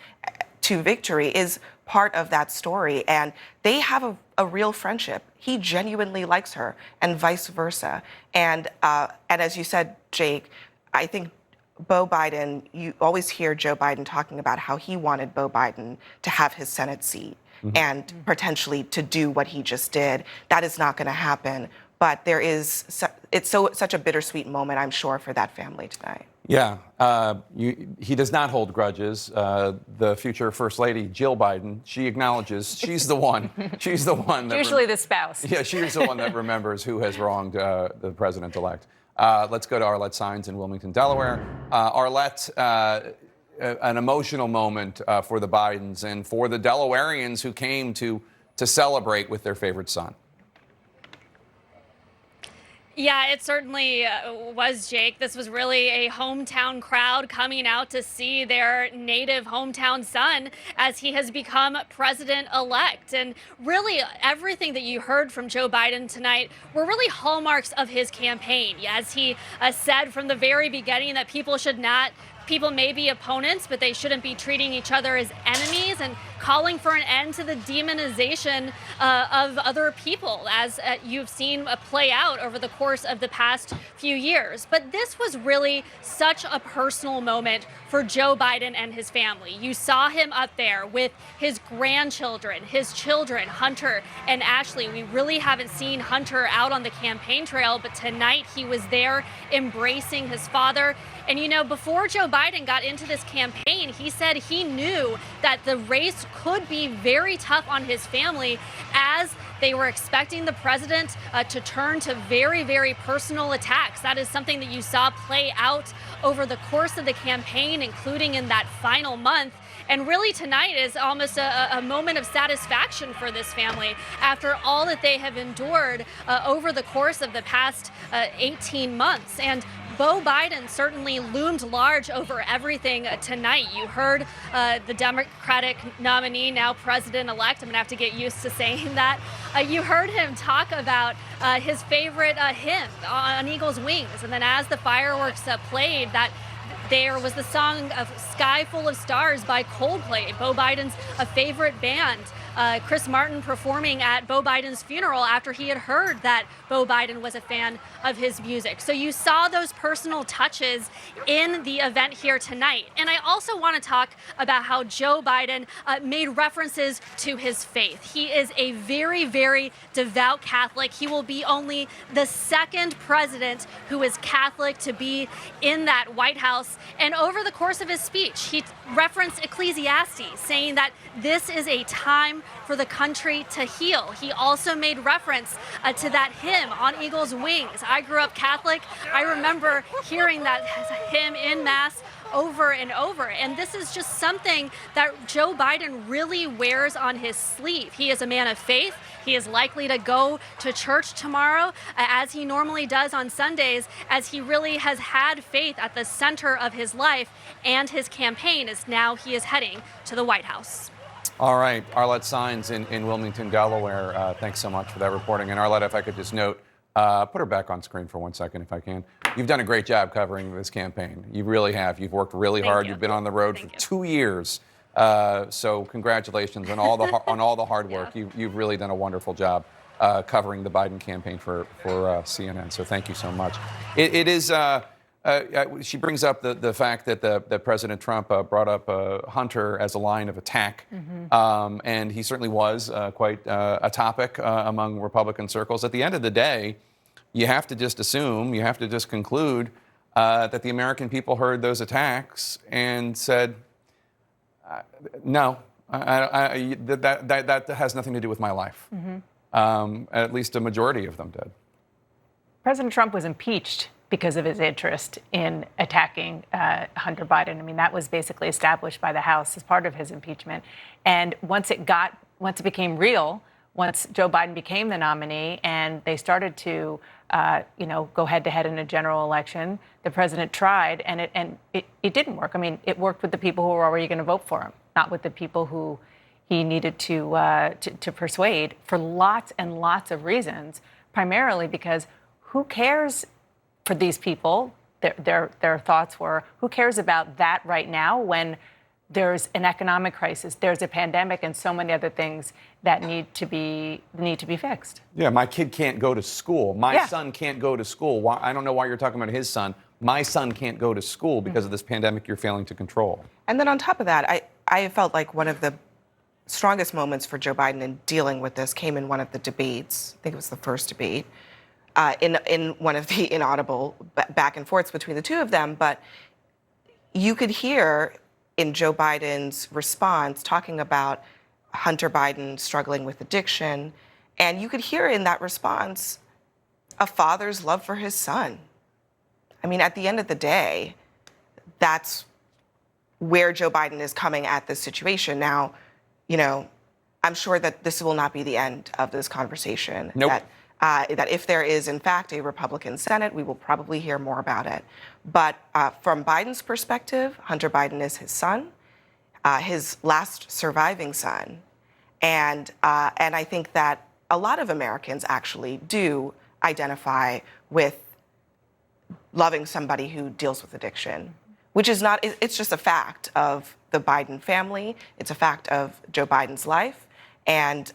to victory is part of that story. And they have a real friendship. He genuinely likes her, and vice versa. And as you said, Jake, I think Beau Biden, you always hear Joe Biden talking about how he wanted Beau Biden to have his Senate seat and potentially to do what he just did. That is not going to happen. But it's such a bittersweet moment, I'm sure, for that family tonight. Yeah, he does not hold grudges. The future First Lady, Jill Biden, she acknowledges she's the one. She's the one that usually the spouse. Yeah, she's the one that remembers who has wronged the president-elect. Let's go to Arlette Saenz in Wilmington, Delaware. Arlette, an emotional moment for the Bidens and for the Delawareans who came to celebrate with their favorite son. Yeah, it certainly was, Jake. This was really a hometown crowd coming out to see their native hometown son as he has become president-elect. And really, everything that you heard from Joe Biden tonight were really hallmarks of his campaign. As he said from the very beginning that people may be opponents, but they shouldn't be treating each other as enemies, and calling for an end to the demonization of other people, as you've seen play out over the course of the past few years. But this was really such a personal moment for Joe Biden and his family. You saw him up there with his grandchildren, his children, Hunter and Ashley. We really haven't seen Hunter out on the campaign trail, but tonight he was there embracing his father. And, you know, before Joe Biden got into this campaign, he said he knew that the race could be very tough on his family, as they were expecting the president to turn to very, very personal attacks. That is something that you saw play out over the course of the campaign, including in that final month. And really tonight is almost a moment of satisfaction for this family after all that they have endured over the course of the past 18 months. And Beau Biden certainly loomed large over everything tonight. You heard the Democratic nominee, now president-elect, I'm going to have to get used to saying that. You heard him talk about his favorite hymn, On Eagle's Wings. And then as the fireworks played, there was the song of Sky Full of Stars by Coldplay, Beau Biden's favorite band. Chris Martin performing at Beau Biden's funeral after he had heard that Beau Biden was a fan of his music. So you saw those personal touches in the event here tonight. And I also want to talk about how Joe Biden made references to his faith. He is a very, very devout Catholic. He will be only the second president who is Catholic to be in that White House. And over the course of his speech, he referenced Ecclesiastes, saying that this is a time for the country to heal. He also made reference to that hymn, On Eagle's Wings. I grew up Catholic. I remember hearing that hymn in Mass over and over. And this is just something that Joe Biden really wears on his sleeve. He is a man of faith. He is likely to go to church tomorrow, as he normally does on Sundays, as he really has had faith at the center of his life and his campaign as now he is heading to the White House. All right, Arlette Saenz in Wilmington, Delaware. Thanks so much for that reporting. And Arlette, if I could just note, put her back on screen for 1 second, if I can. You've done a great job covering this campaign. You really have. You've worked really hard. You've been on the road for 2 years. So congratulations on all the hard work. You've really done a wonderful job covering the Biden campaign for CNN. So thank you so much. It is. She brings up the fact that President Trump brought up Hunter as a line of attack, and he certainly was quite a topic among Republican circles. At the end of the day, you have to just assume, you have to just conclude that the American people heard those attacks and said, no, that has nothing to do with my life. At least a majority of them did. President Trump was impeached because of his interest in attacking Hunter Biden. I mean, that was basically established by the House as part of his impeachment. And once it became real, once Joe Biden became the nominee and they started to, go head to head in a general election, the president tried, and it didn't work. I mean, it worked with the people who were already going to vote for him, not with the people who he needed to persuade for lots and lots of reasons, primarily because who cares for these people? Their thoughts were, who cares about that right now when there's an economic crisis, there's a pandemic, and so many other things that need to be fixed. Yeah, my kid can't go to school. My son can't go to school. Why, I don't know why you're talking about his son. My son can't go to school because of this pandemic you're failing to control. And then on top of that, I felt like one of the strongest moments for Joe Biden in dealing with this came in one of the debates. I think it was the first debate. In one of the inaudible back and forths between the two of them, but you could hear in Joe Biden's response talking about Hunter Biden struggling with addiction, and you could hear in that response a father's love for his son. I mean, at the end of the day, that's where Joe Biden is coming at this situation. Now, I'm sure that this will not be the end of this conversation. Nope. That if there is, in fact, a Republican Senate, we will probably hear more about it. But from Biden's perspective, Hunter Biden is his son, his last surviving son. And I think that a lot of Americans actually do identify with loving somebody who deals with addiction, which is not, it's just a fact of the Biden family. It's a fact of Joe Biden's life. And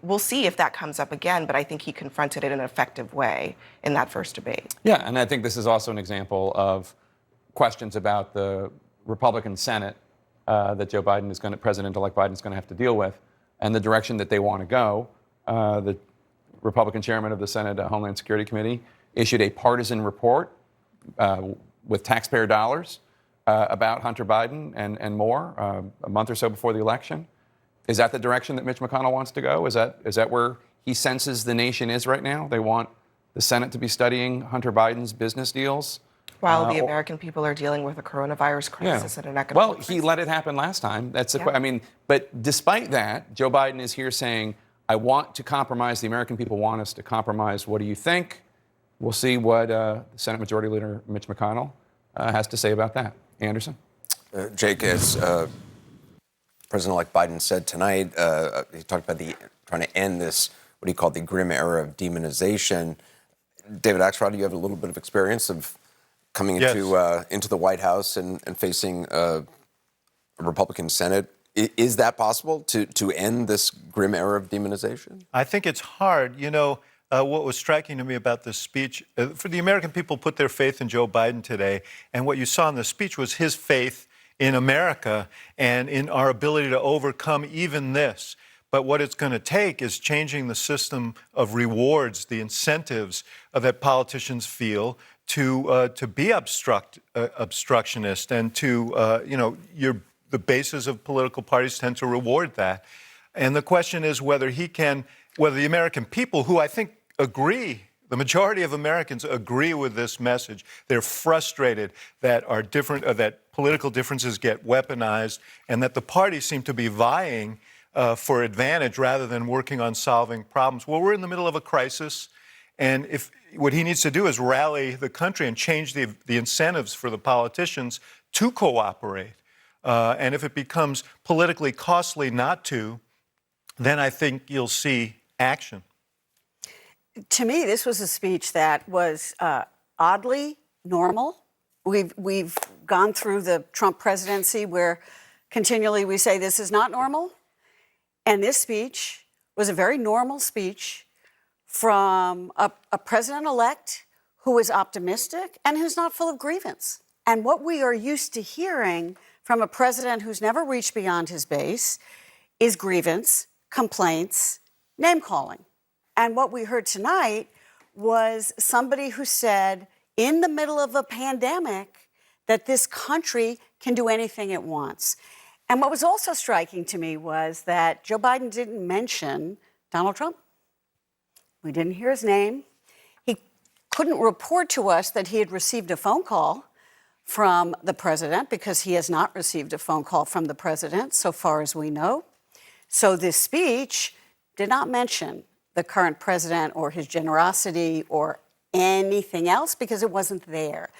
we'll see if that comes up again, but I think he confronted it in an effective way in that first debate. Yeah, and I think this is also an example of questions about the Republican Senate that President-elect Biden is going to have to deal with, and the direction that they want to go. The Republican chairman of the Senate Homeland Security Committee issued a partisan report with taxpayer dollars about Hunter Biden and more a month or so before the election. Is that the direction that Mitch McConnell wants to go? Is that where he senses the nation is right now? They want the Senate to be studying Hunter Biden's business deals? While the American people are dealing with a coronavirus crisis and an economic crisis. He let it happen last time. But despite that, Joe Biden is here saying, I want to compromise. The American people want us to compromise. What do you think? We'll see what Senate Majority Leader Mitch McConnell has to say about that. Anderson? Jake, as President-elect Biden said tonight, he talked about trying to end this, what he called the grim era of demonization. David Axelrod, you have a little bit of experience of coming into the White House and facing a Republican Senate Is that possible to end this grim era of demonization? I think it's hard. You know, what was striking to me about this speech, for the American people put their faith in Joe Biden today, and what you saw in the speech was his faith in America and in our ability to overcome even this. But what it's going to take is changing the system of rewards, the incentives that politicians feel to be obstructionist and to, the bases of political parties tend to reward that. And the question is whether the American people, who I think agree, the majority of Americans agree with this message. They're frustrated that that political differences get weaponized and that the parties seem to be vying for advantage rather than working on solving problems. Well, we're in the middle of a crisis, and if what he needs to do is rally the country and change the incentives for the politicians to cooperate. And if it becomes politically costly not to, then I think you'll see action. To me, this was a speech that was oddly normal. We've gone through the Trump presidency where continually we say this is not normal. And this speech was a very normal speech from a president-elect who is optimistic and who's not full of grievance. And what we are used to hearing from a president who's never reached beyond his base is grievance, complaints, name-calling. And what we heard tonight was somebody who said, in the middle of a pandemic, that this country can do anything it wants. And what was also striking to me was that Joe Biden didn't mention Donald Trump. We didn't hear his name. He couldn't report to us that he had received a phone call from the president, because he has not received a phone call from the president, so far as we know. So this speech did not mention the current president or his generosity or anything else, because it wasn't there.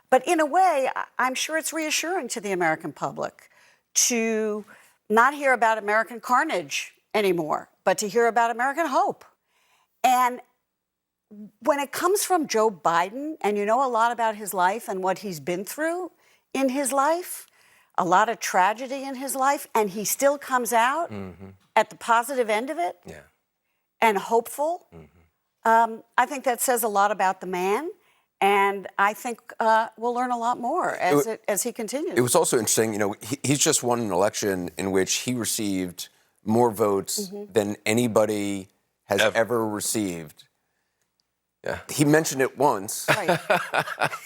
But in a way, I'm sure it's reassuring to the American public to not hear about American carnage anymore, but to hear about American hope. And when it comes from Joe Biden, and you know a lot about his life and what he's been through in his life, a lot of tragedy in his life, and he still comes out at the positive end of it and hopeful, I think that says a lot about the man. And I think we'll learn a lot more as he continues. It was also interesting, he's just won an election in which he received more votes than anybody has ever received. Yeah. He mentioned it once, right.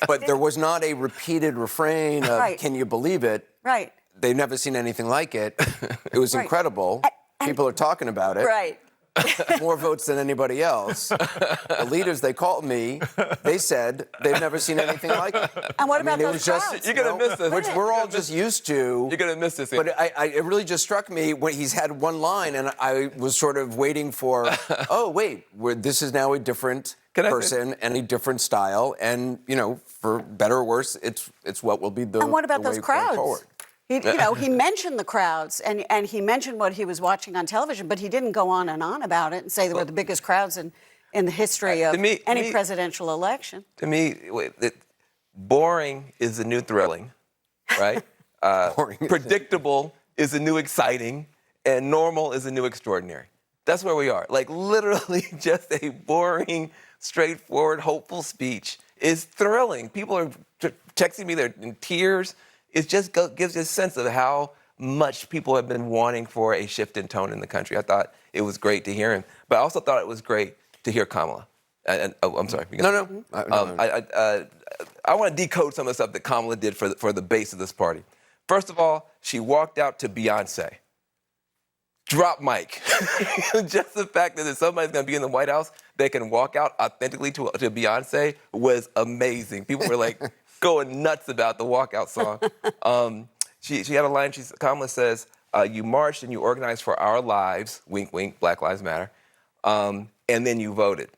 But there was not a repeated refrain of, right. Can you believe it? Right. They've never seen anything like it. It was incredible. People are talking about it. Right. More votes than anybody else. The leaders, they called me. They said they've never seen anything like it. And what about those crowds? You're going to miss this. Which we're all just used to. You're going to miss this. But it really just struck me when he's had one line, and I was sort of waiting for, oh, wait, this is now a different person and a different style. And, for better or worse, it's what will be the And what about the those way crowds? forward. He mentioned the crowds and he mentioned what he was watching on television, but he didn't go on and on about it and say they were the biggest crowds in the history of any presidential election. To me, boring is the new thrilling, right? Predictable is the new exciting, and normal is the new extraordinary. That's where we are. Like literally just a boring, straightforward, hopeful speech is thrilling. People are texting me, they're in tears. It just gives you a sense of how much people have been wanting for a shift in tone in the country. I thought it was great to hear him, but I also thought it was great to hear Kamala. I'm sorry. No. I want to decode some of the stuff that Kamala did for the base of this party. First of all, she walked out to Beyonce. Drop mic. Just the fact that if somebody's going to be in the White House, they can walk out authentically to Beyonce was amazing. People were like going nuts about the walkout song. She had a line. Kamala says, "You marched and you organized for our lives." Wink, wink. Black Lives Matter. And then you voted,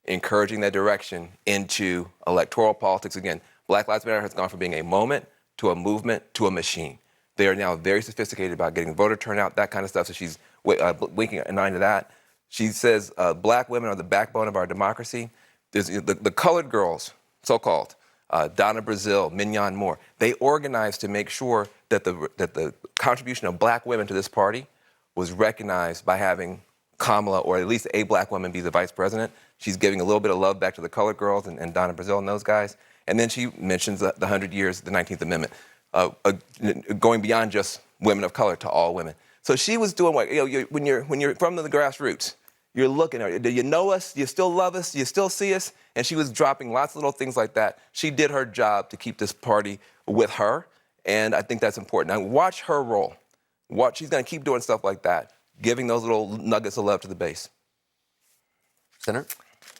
encouraging that direction into electoral politics again. Black Lives Matter has gone from being a moment to a movement to a machine. They are now very sophisticated about getting voter turnout, that kind of stuff. So she's winking an eye to that. She says black women are the backbone of our democracy. There's the colored girls, so-called, Donna Brazile, Mignon Moore. They organized to make sure that the contribution of black women to this party was recognized by having Kamala, or at least a black woman, be the vice president. She's giving a little bit of love back to the colored girls and Donna Brazile and those guys. And then she mentions the 100 years of the 19th Amendment, going beyond just women of color to all women. So she was doing what, when you're from the grassroots, you're looking at her. Do you know us? Do you still love us? Do you still see us? And she was dropping lots of little things like that. She did her job to keep this party with her, and I think that's important. Now, watch her role. She's going to keep doing stuff like that, giving those little nuggets of love to the base. Senator?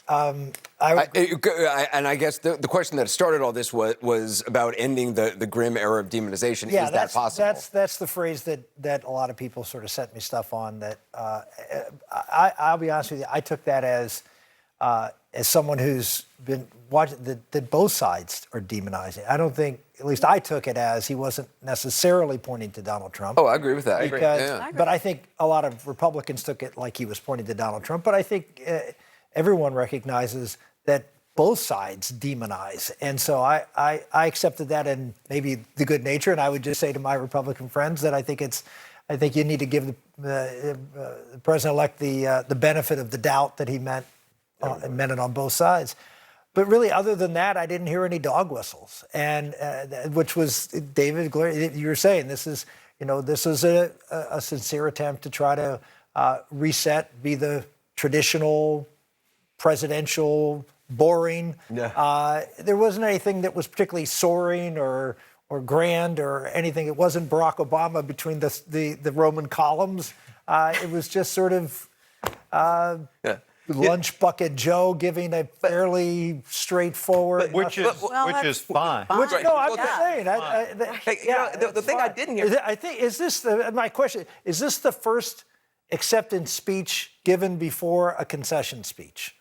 I guess the question that started all this was about ending the grim era of demonization. Yeah, Is that possible? That's the phrase that a lot of people sort of sent me stuff on. That I'll be honest with you, I took that as someone who's been watching that both sides are demonizing. I don't think, at least I took it as he wasn't necessarily pointing to Donald Trump. Oh, I agree with that. But I think a lot of Republicans took it like he was pointing to Donald Trump. But I think everyone recognizes that both sides demonize. And so I accepted that in maybe the good nature. And I would just say to my Republican friends that I think you need to give the president-elect the benefit of the doubt that he meant it on both sides. But really, other than that, I didn't hear any dog whistles. And which was, David, you were saying, this is a sincere attempt to try to reset, be the traditional presidential, boring. Yeah. There wasn't anything that was particularly soaring or grand or anything. It wasn't Barack Obama between the Roman columns. It was just sort of lunch bucket Joe giving a fairly straightforward, which is fine. I'm just saying. The thing I didn't hear. I think my question is this the first acceptance speech given before a concession speech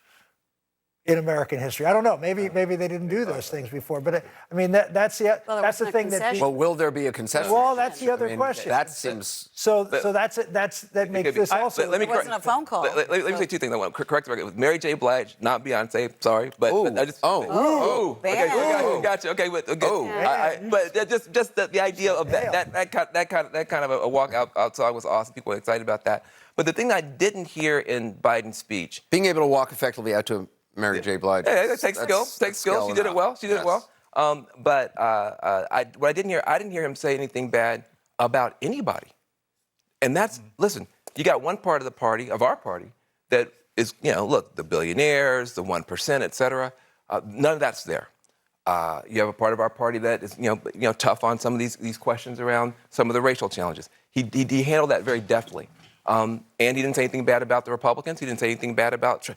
in American history? I don't know. Maybe they didn't do those things before, but that's the thing that. Well, will there be a concession? Well, that's the other question. That seems that makes this also. It wasn't a phone call. Let me say two things. I want to correct the record. It was Mary J. Blige, not Beyonce. Sorry, but I just. Okay, gotcha. Okay, but just the idea of that kind of a walk outside was awesome. People were excited about that. But the thing I didn't hear in Biden's speech, being able to walk effectively out to Mary J. Blige. Yeah, it takes skill. She did it well. She did it well. But I didn't hear him say anything bad about anybody. And that's, listen, you got one part of our party, that is, look, the billionaires, the 1%, et cetera. None of that's there. You have a part of our party that is, tough on some of these questions around some of the racial challenges. He handled that very deftly. And he didn't say anything bad about the Republicans. He didn't say anything bad about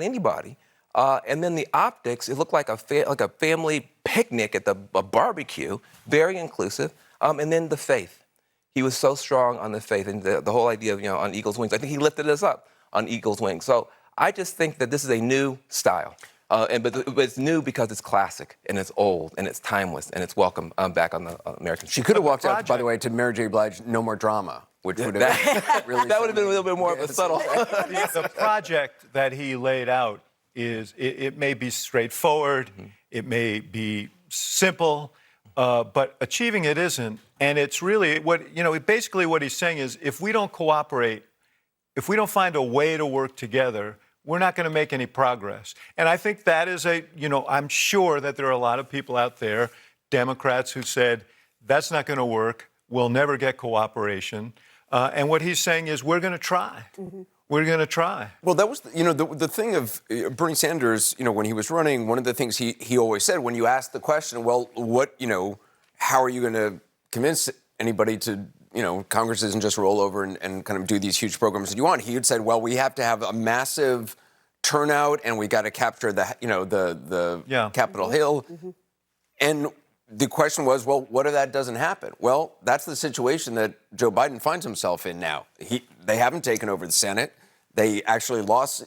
anybody. And then the optics, it looked like a family picnic at a barbecue, very inclusive. And then the faith. He was so strong on the faith and the whole idea of, on eagle's wings. I think he lifted us up on eagle's wings. So I just think that this is a new style. But it's new because it's classic and it's old and it's timeless and it's welcome back on the American. She could have walked out, by the way, to Mary J. Blige, "No More Drama," which would have really that would have been a little bit more of a subtle. The project that he laid out is it may be straightforward, it may be simple, but achieving it isn't. And it's really basically what he's saying is, if we don't cooperate, if we don't find a way to work together, we're not going to make any progress. And I think that is I'm sure that there are a lot of people out there, Democrats, who said, that's not going to work. We'll never get cooperation. And what he's saying is, we're going to try. Mm-hmm. We're going to try. Well, that was, the thing of Bernie Sanders, when he was running, one of the things he always said, when you asked the question, well, how are you going to convince anybody to, Congress isn't just roll over and kind of do these huge programs that you want. He had said, well, we have to have a massive turnout and we got to capture the Capitol Hill. Mm-hmm. And the question was, well, what if that doesn't happen? Well, that's the situation that Joe Biden finds himself in now. They haven't taken over the Senate. They actually lost,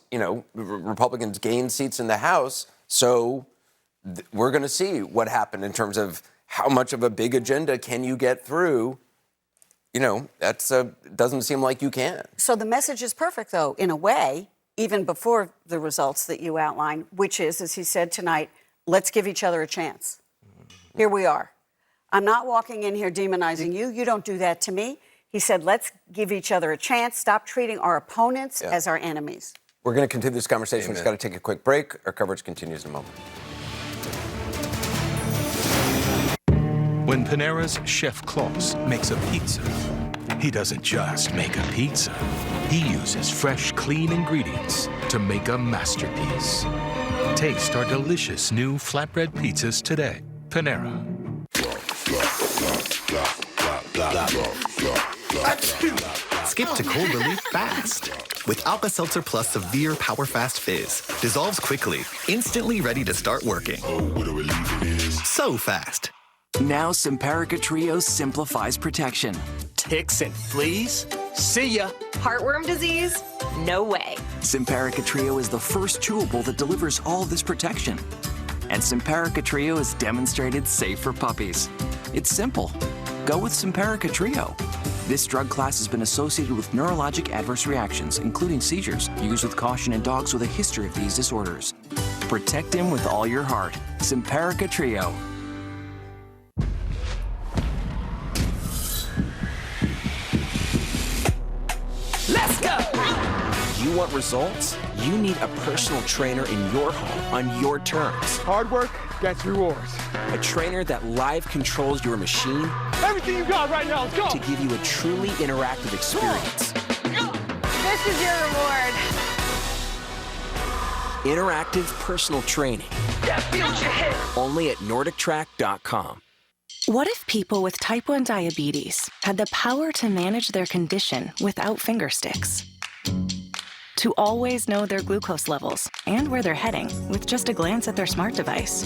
Republicans gained seats in the House. So we're going to see what happened in terms of how much of a big agenda can you get through. Doesn't seem like you can. So the message is perfect, though, in a way, even before the results that you outlined, which is, as he said tonight, let's give each other a chance. Here we are. I'm not walking in here demonizing you. You don't do that to me. He said, let's give each other a chance. Stop treating our opponents as our enemies. We're going to continue this conversation. We've got to take a quick break. Our coverage continues in a moment. When Panera's Chef Klaus makes a pizza, he doesn't just make a pizza. He uses fresh, clean ingredients to make a masterpiece. Taste our delicious new flatbread pizzas today. Panera. Skip to cold relief fast. With Alka-Seltzer Plus Severe Power Fast Fizz. Dissolves quickly, instantly ready to start working. Oh, what a relief it is. So fast. Now Simparica Trio simplifies protection. Ticks and fleas? See ya. Heartworm disease? No way. Simparica Trio is the first chewable that delivers all this protection. And Simparica Trio is demonstrated safe for puppies. It's simple. Go with Simparica Trio. This drug class has been associated with neurologic adverse reactions, including seizures. Use with caution in dogs with a history of these disorders. Protect him with all your heart. Simparica Trio. Let's go! You want results? You need a personal trainer in your home on your terms. Hard work gets rewards. A trainer that live controls your machine. Everything you got right now, let's go! To give you a truly interactive experience. This is your reward. Interactive personal training. That future hit. Only at NordicTrack.com. What if people with type 1 diabetes had the power to manage their condition without finger sticks? To always know their glucose levels and where they're heading with just a glance at their smart device.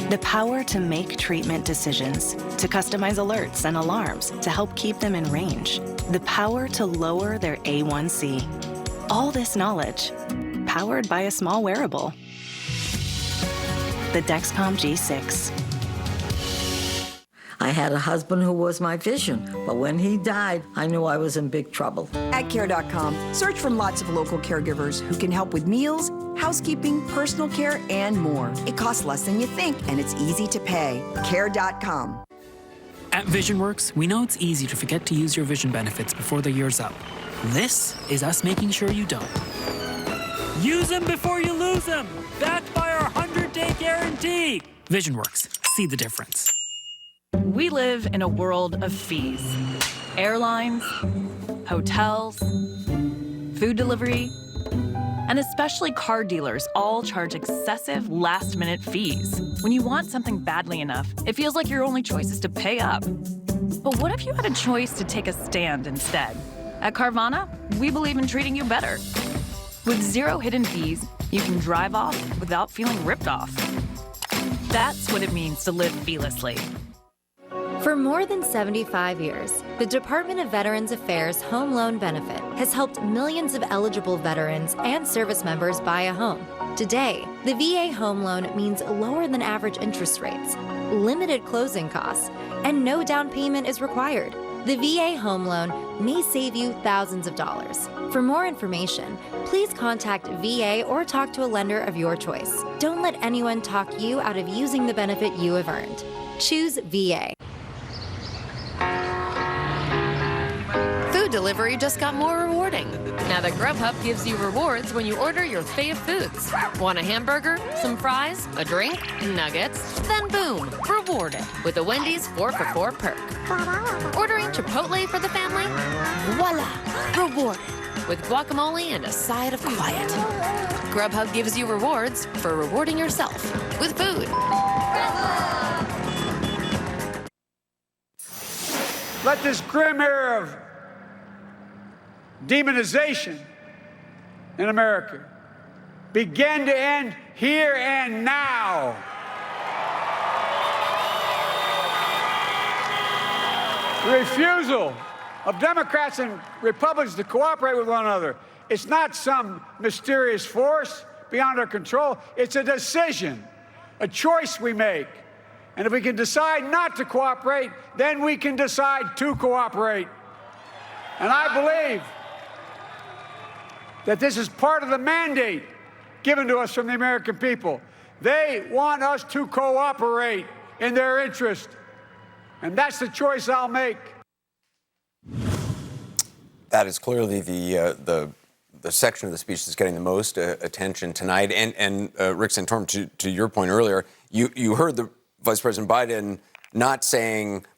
The power to make treatment decisions, to customize alerts and alarms to help keep them in range. The power to lower their A1C. All this knowledge, powered by a small wearable. The Dexcom G6. I had a husband who was my vision, but when he died, I knew I was in big trouble. At Care.com, search for lots of local caregivers who can help with meals, housekeeping, personal care, and more. It costs less than you think, and it's easy to pay. Care.com. At VisionWorks, we know it's easy to forget to use your vision benefits before the year's up. This is us making sure you don't. Use them before you lose them! Backed by our 100-day guarantee! VisionWorks. See the difference. We live in a world of fees. Airlines, hotels, food delivery, and especially car dealers all charge excessive last-minute fees. When you want something badly enough, it feels like your only choice is to pay up. But what if you had a choice to take a stand instead? At Carvana, we believe in treating you better. With zero hidden fees, you can drive off without feeling ripped off. That's what it means to live feelessly. For more than 75 years, the Department of Veterans Affairs Home Loan Benefit has helped millions of eligible veterans and service members buy a home. Today, the VA home loan means lower than average interest rates, limited closing costs, and no down payment is required. The VA home loan may save you thousands of dollars. For more information, please contact VA or talk to a lender of your choice. Don't let anyone talk you out of using the benefit you have earned. Choose VA. Food delivery just got more rewarding. Now that Grubhub gives you rewards when you order your fave foods. Want a hamburger, some fries, a drink, nuggets? Then boom, rewarded with a Wendy's 4-for-4 perk. Ordering Chipotle for the family? Voila, rewarded with guacamole and a side of quiet. Grubhub gives you rewards for rewarding yourself with food. Let this grim era of demonization in America begin to end here and now. The refusal of Democrats and Republicans to cooperate with one another. It's not some mysterious force beyond our control. It's a decision, a choice we make. And if we can decide not to cooperate, then we can decide to cooperate. And I believe that this is part of the mandate given to us from the American people. They want us to cooperate in their interest. And that's the choice I'll make. That is clearly the section of the speech that's getting the most attention tonight. And Rick Santorum, to your point earlier, you heard the Vice President Biden not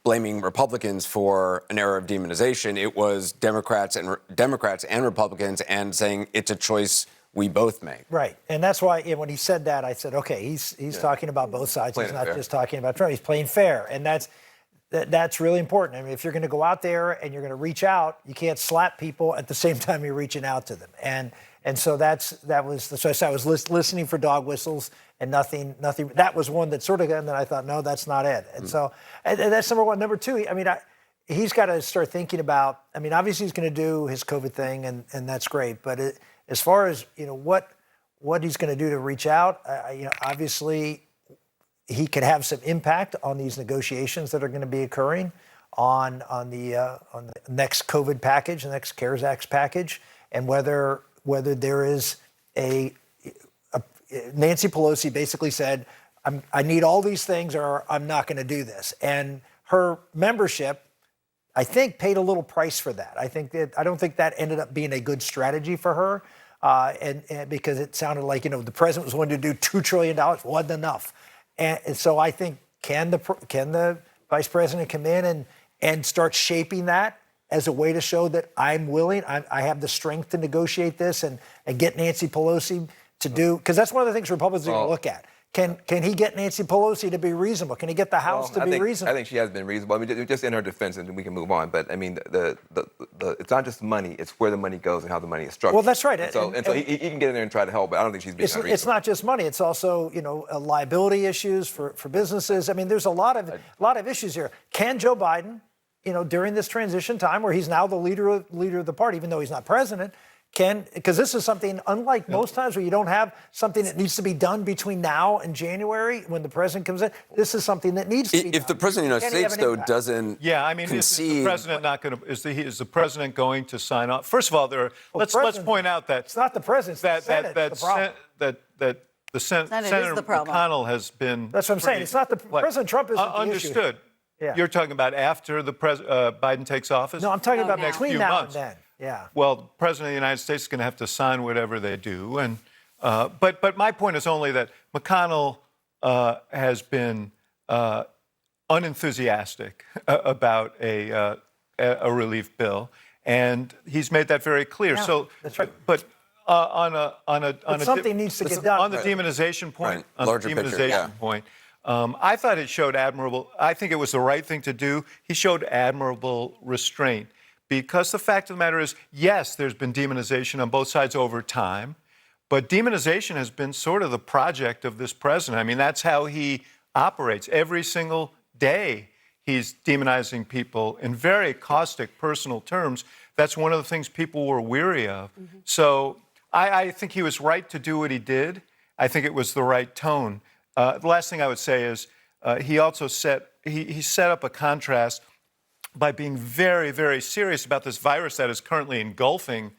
blaming Republicans for an era of demonization. It was Democrats and Republicans, and saying it's a choice we both make. Right, and that's why when he said that, I said, okay, he's talking about both sides. He's not just talking about Trump. He's playing fair, and that's really important. I mean, if you're going to go out there and you're going to reach out, you can't slap people at the same time you're reaching out to them. And so so I was listening for dog whistles and nothing. That was one that sort of, and then I thought, no, that's not it. And so and that's number one. Number two, I mean, he's got to start thinking about. I mean, obviously he's going to do his COVID thing, and that's great. But as far as what he's going to do to reach out, obviously he could have some impact on these negotiations that are going to be occurring on the next COVID package, the next CARES Act package, and whether there is Nancy Pelosi basically said, I need all these things or I'm not going to do this. And her membership, I think, paid a little price for that. I don't think that ended up being a good strategy for her, and because it sounded like the president was going to do $2 trillion, wasn't enough. And so I think can the vice president come in and start shaping that as a way to show that I'm willing, I have the strength to negotiate this and get Nancy Pelosi to do, because that's one of the things Republicans are going to look at. Can he get Nancy Pelosi to be reasonable? Can he get the House to be reasonable? I think she has been reasonable. I mean, just in her defense, and we can move on. But I mean, it's not just money; it's where the money goes and how the money is structured. Well, that's right. And so he can get in there and try to help, but I don't think she's being unreasonable. It's not just money; it's also liability issues for businesses. I mean, there's a lot of issues here. Can Joe Biden, during this transition time where he's now the leader of the party, even though he's not president, because this is something unlike most times where you don't have something that needs to be done between now and January when the president comes in. This is something that needs to be done. If the president of the United States, though, doesn't concede... Is the president not going to... Is the president going to sign off? First of all, let's point out that... It's not the president, it's the Senate. That the Senator McConnell has been... That's what I'm saying. It's not the... President Trump isn't the understood. Issue. Yeah. You're talking about after the Biden takes office? No, I'm talking about between now months. and then. Yeah. Well, the president of the United States is going to have to sign whatever they do, and but my point is only that McConnell has been unenthusiastic about a relief bill, and he's made that very clear. Yeah, so, that's right. But something needs to get done on the demonization point. Right. Larger picture, point. I thought it showed admirable. I think it was the right thing to do. He showed admirable restraint. Because the fact of the matter is, yes, there's been demonization on both sides over time, but demonization has been sort of the project of this president. I mean, that's how he operates. Every single day, he's demonizing people in very caustic personal terms. That's one of the things people were weary of. Mm-hmm. So I think he was right to do what he did. I think it was the right tone. The last thing I would say is he also set up a contrast by being very, very serious about this virus that is currently engulfing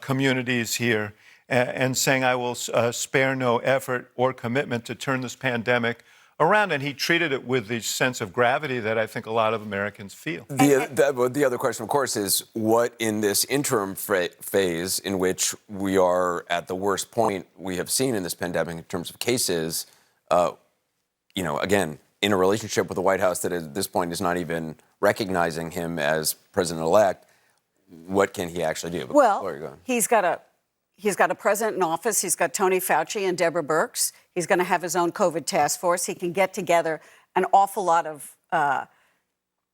communities here and saying, I will spare no effort or commitment to turn this pandemic around. And he treated it with the sense of gravity that I think a lot of Americans feel. The other question, of course, is what in this interim phase in which we are at the worst point we have seen in this pandemic in terms of cases, again, in a relationship with the White House that at this point is not even recognizing him as president-elect, what can he actually do? Well, he's got a president in office. He's got Tony Fauci and Deborah Birx. He's going to have his own COVID task force. He can get together an awful lot of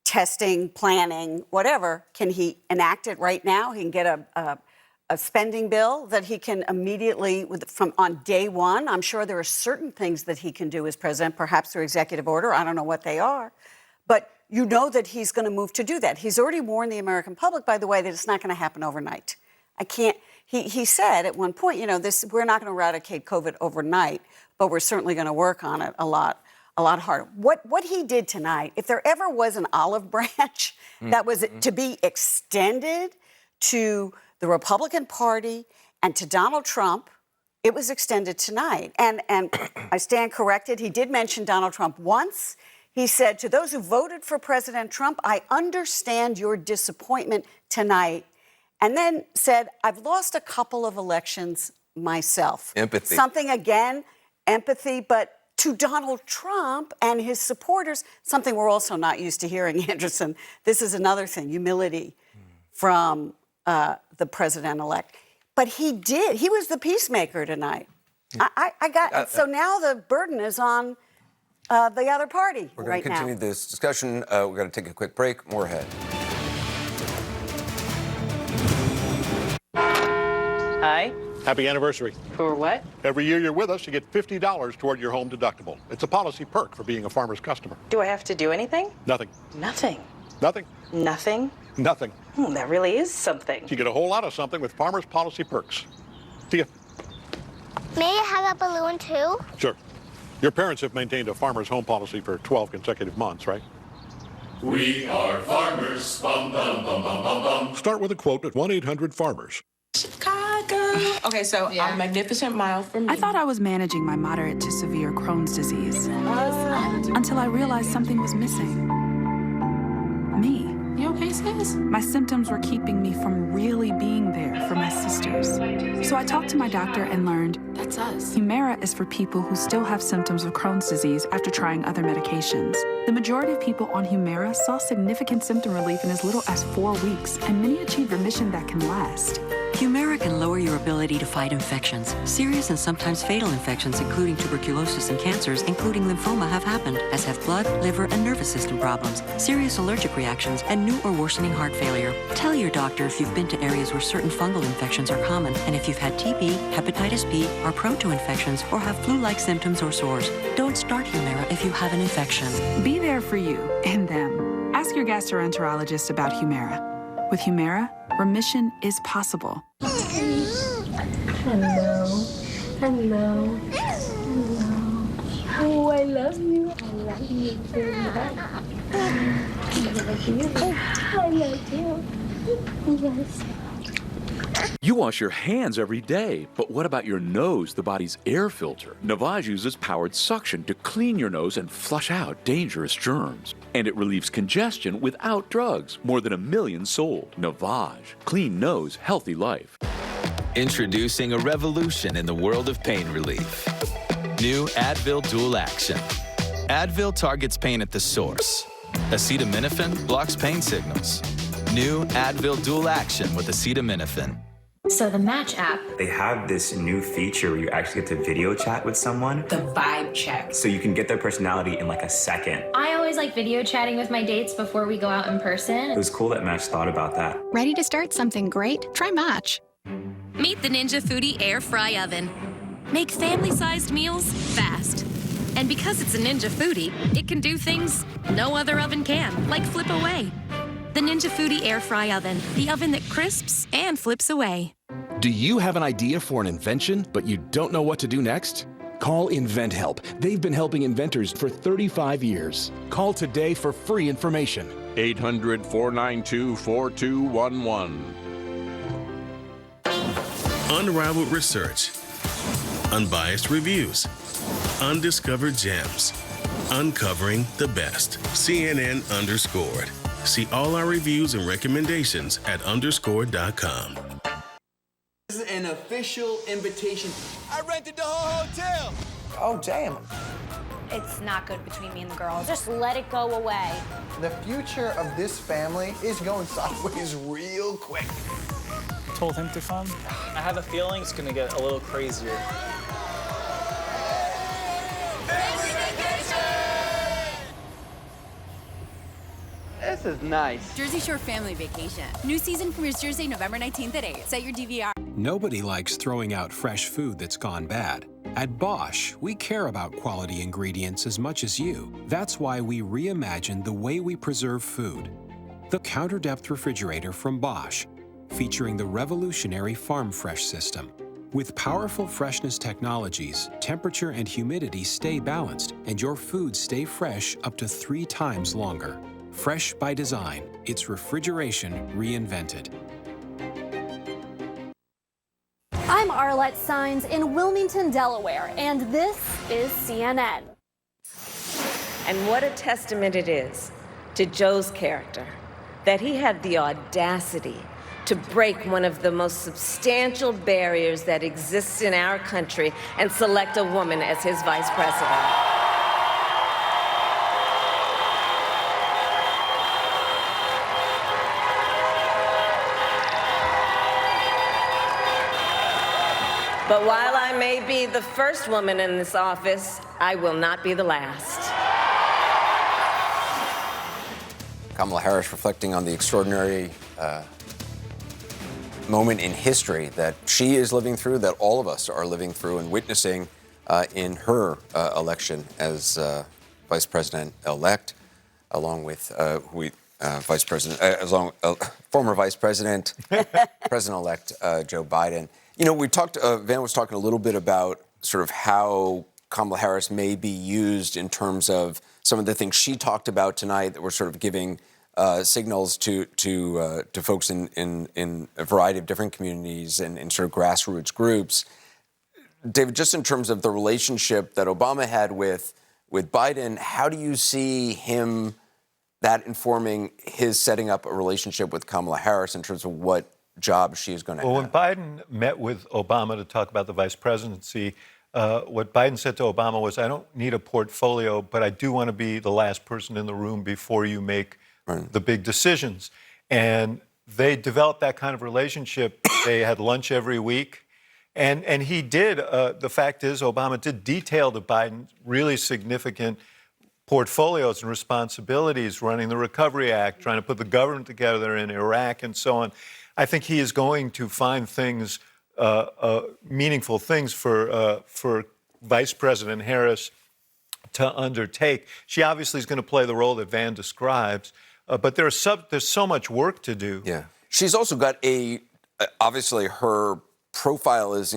testing, planning, whatever. Can he enact it right now? He can get a spending bill that he can immediately, from on day one. I'm sure there are certain things that he can do as president, perhaps through executive order. I don't know what they are. But you know that he's going to move to do that. He's already warned the American public, by the way, that it's not going to happen overnight. He said at one point, we're not going to eradicate COVID overnight, but we're certainly going to work on it a lot harder. What he did tonight, if there ever was an olive branch that was to be extended to the Republican Party and to Donald Trump, it was extended tonight. And I stand corrected. He did mention Donald Trump once. He said, to those who voted for President Trump, I understand your disappointment tonight. And then said, I've lost a couple of elections myself. Empathy. Something, again, empathy, but to Donald Trump and his supporters, something we're also not used to hearing, Anderson. This is another thing, humility from the president-elect. But he did. He was the peacemaker tonight. I got so now the burden is on the other party We're going right to continue this discussion. We're going to take a quick break. More ahead. Hi. Happy anniversary. For what? Every year you're with us, you get $50 toward your home deductible. It's a policy perk for being a Farmer's customer. Do I have to do anything? Nothing. Nothing. Nothing. Nothing? Nothing. That really is something. You get a whole lot of something with Farmer's policy perks. See ya. May I have a balloon too? Sure. Your parents have maintained a farmer's home policy for 12 consecutive months, right? We are farmers. Bum, bum, bum, bum, bum, bum. Start with a quote at 1-800-FARMERS. Okay, so a magnificent mile from me. I thought I was managing my moderate to severe Crohn's disease until I realized something was missing. Me. You okay, sis? My symptoms were keeping me from really being there for my sisters. So I talked to my doctor and learned That's us. Humira is for people who still have symptoms of Crohn's disease after trying other medications. The majority of people on Humira saw significant symptom relief in as little as 4 weeks, and many achieved remission that can last. Humira can lower your ability to fight infections. Serious and sometimes fatal infections, including tuberculosis and cancers, including lymphoma, have happened, as have blood, liver, and nervous system problems, serious allergic reactions, and new or worsening heart failure. Tell your doctor if you've been to areas where certain fungal infections are common, and if you've had TB, hepatitis B, are prone to infections, or have flu-like symptoms or sores. Don't start Humira if you have an infection. Be there for you and them. Ask your gastroenterologist about Humira. With Humira, remission is possible. Hello. Hello. Hello. Oh, I love you. I love you so much. I love you. Yes. You wash your hands every day, but what about your nose, the body's air filter? Navage uses powered suction to clean your nose and flush out dangerous germs. And it relieves congestion without drugs. More than 1 million sold. Navage. Clean nose, healthy life. Introducing a revolution in the world of pain relief. New Advil Dual Action. Advil targets pain at the source. Acetaminophen blocks pain signals. New Advil Dual Action with acetaminophen. So the Match app, they have this new feature where you actually get to video chat with someone. the vibe check. So you can get their personality in like a second. I always like video chatting with my dates before we go out in person. It was cool that Match thought about that. Ready to start something great? Try Match. Meet the Ninja Foodie Air Fry Oven. Make family-sized meals fast. And because it's a Ninja Foodie, it can do things no other oven can, like flip away. The Ninja Foodie Air Fry Oven, the oven that crisps and flips away. Do you have an idea for an invention, but you don't know what to do next? Call InventHelp. They've been helping inventors for 35 years. Call today for free information. 800-492-4211. Unrivaled research, unbiased reviews, undiscovered gems, uncovering the best. CNN Underscored. See all our reviews and recommendations at underscored.com. This is an official invitation. I rented the whole hotel. Oh, damn. It's not good between me and the girls. Just let it go away. The future of this family is going sideways real quick. Told him to come. I have a feeling it's gonna get a little crazier. This is nice. Jersey Shore Family Vacation. New season premieres Thursday, November 19th at 8. Set your DVR. Nobody likes throwing out fresh food that's gone bad. At Bosch, we care about quality ingredients as much as you. That's why we reimagined the way we preserve food. The Counter Depth Refrigerator from Bosch, featuring the revolutionary Farm Fresh system. With powerful freshness technologies, temperature and humidity stay balanced, and your foods stay fresh up to 3 times longer. Fresh by design, it's refrigeration reinvented. I'm Arlette Signs in Wilmington, Delaware, and this is CNN. And what a testament it is to Joe's character that he had the audacity to break one of the most substantial barriers that exists in our country and select a woman as his vice president. But while I may be the first woman in this office, I will not be the last. Kamala Harris reflecting on the extraordinary moment in history that she is living through, that all of us are living through and witnessing in her election as Vice President-elect, along with Vice President, former Vice President, President-elect Joe Biden. You know, we talked. Van was talking a little bit about sort of how Kamala Harris may be used in terms of some of the things she talked about tonight that were sort of giving signals to folks in a variety of different communities and sort of grassroots groups. David, just in terms of the relationship that Obama had with Biden, how do you see that informing his setting up a relationship with Kamala Harris in terms of what job she is going to have? Well, when Biden met with Obama to talk about the vice presidency, what Biden said to Obama was, I don't need a portfolio, but I do want to be the last person in the room before you make the big decisions. And they developed that kind of relationship. They had lunch every week. And he did, the fact is, Obama did detail to Biden really significant portfolios and responsibilities, running the Recovery Act, trying to put the government together in Iraq and so on. I think he is going to find things, meaningful things for Vice President Harris to undertake. She obviously is going to play the role that Van describes, but there's so much work to do. Yeah, she's also got obviously her profile is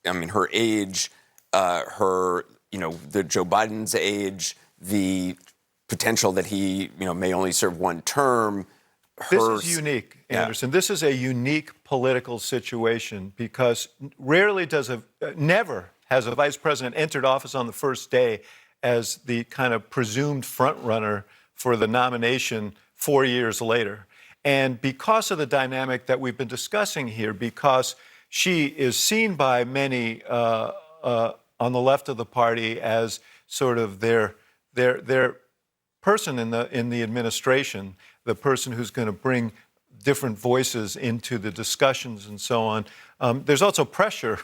her age, the Joe Biden's age, the potential that he may only serve one term. This is unique, Anderson. Yeah. This is a unique political situation because never has a vice president entered office on the first day as the kind of presumed front runner for the nomination 4 years later. And because of the dynamic that we've been discussing here, because she is seen by many on the left of the party as sort of their person in the administration, the person who's going to bring different voices into the discussions and so on. There's also pressure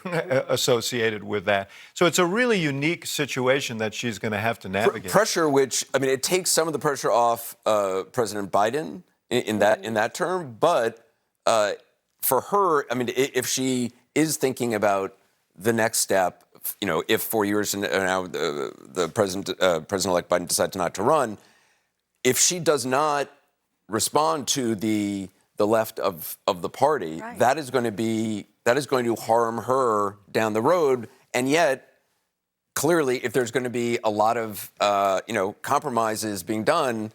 associated with that. So it's a really unique situation that she's going to have to navigate. Pressure, which, it takes some of the pressure off President Biden in that term. But for her, if she is thinking about the next step, if 4 years from now the President-elect Biden decides not to run, if she does not respond to the left of the party, right, that is going to harm her down the road. And yet, clearly, if there's going to be a lot of compromises being done,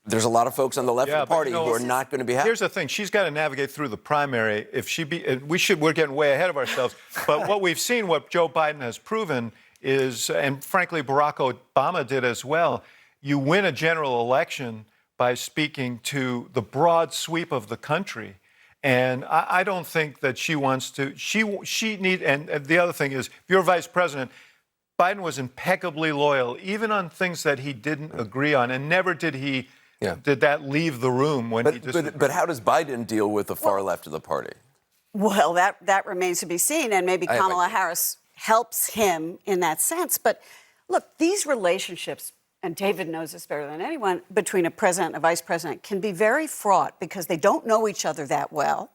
there's a lot of folks on the left of the party who are not going to be happy. Here's the thing: she's got to navigate through the primary. We're getting way ahead of ourselves. But what we've seen, what Joe Biden has proven is, and frankly, Barack Obama did as well. You win a general election by speaking to the broad sweep of the country. And I don't think that she wants to, and the other thing is, if you're vice president, Biden was impeccably loyal, even on things that he didn't agree on, and never did that leave the room when he disagreed. But how does Biden deal with the far left of the party? Well, that remains to be seen, and maybe Kamala Harris helps him in that sense. But look, these relationships, and David knows this better than anyone, between a president and a vice president can be very fraught because they don't know each other that well.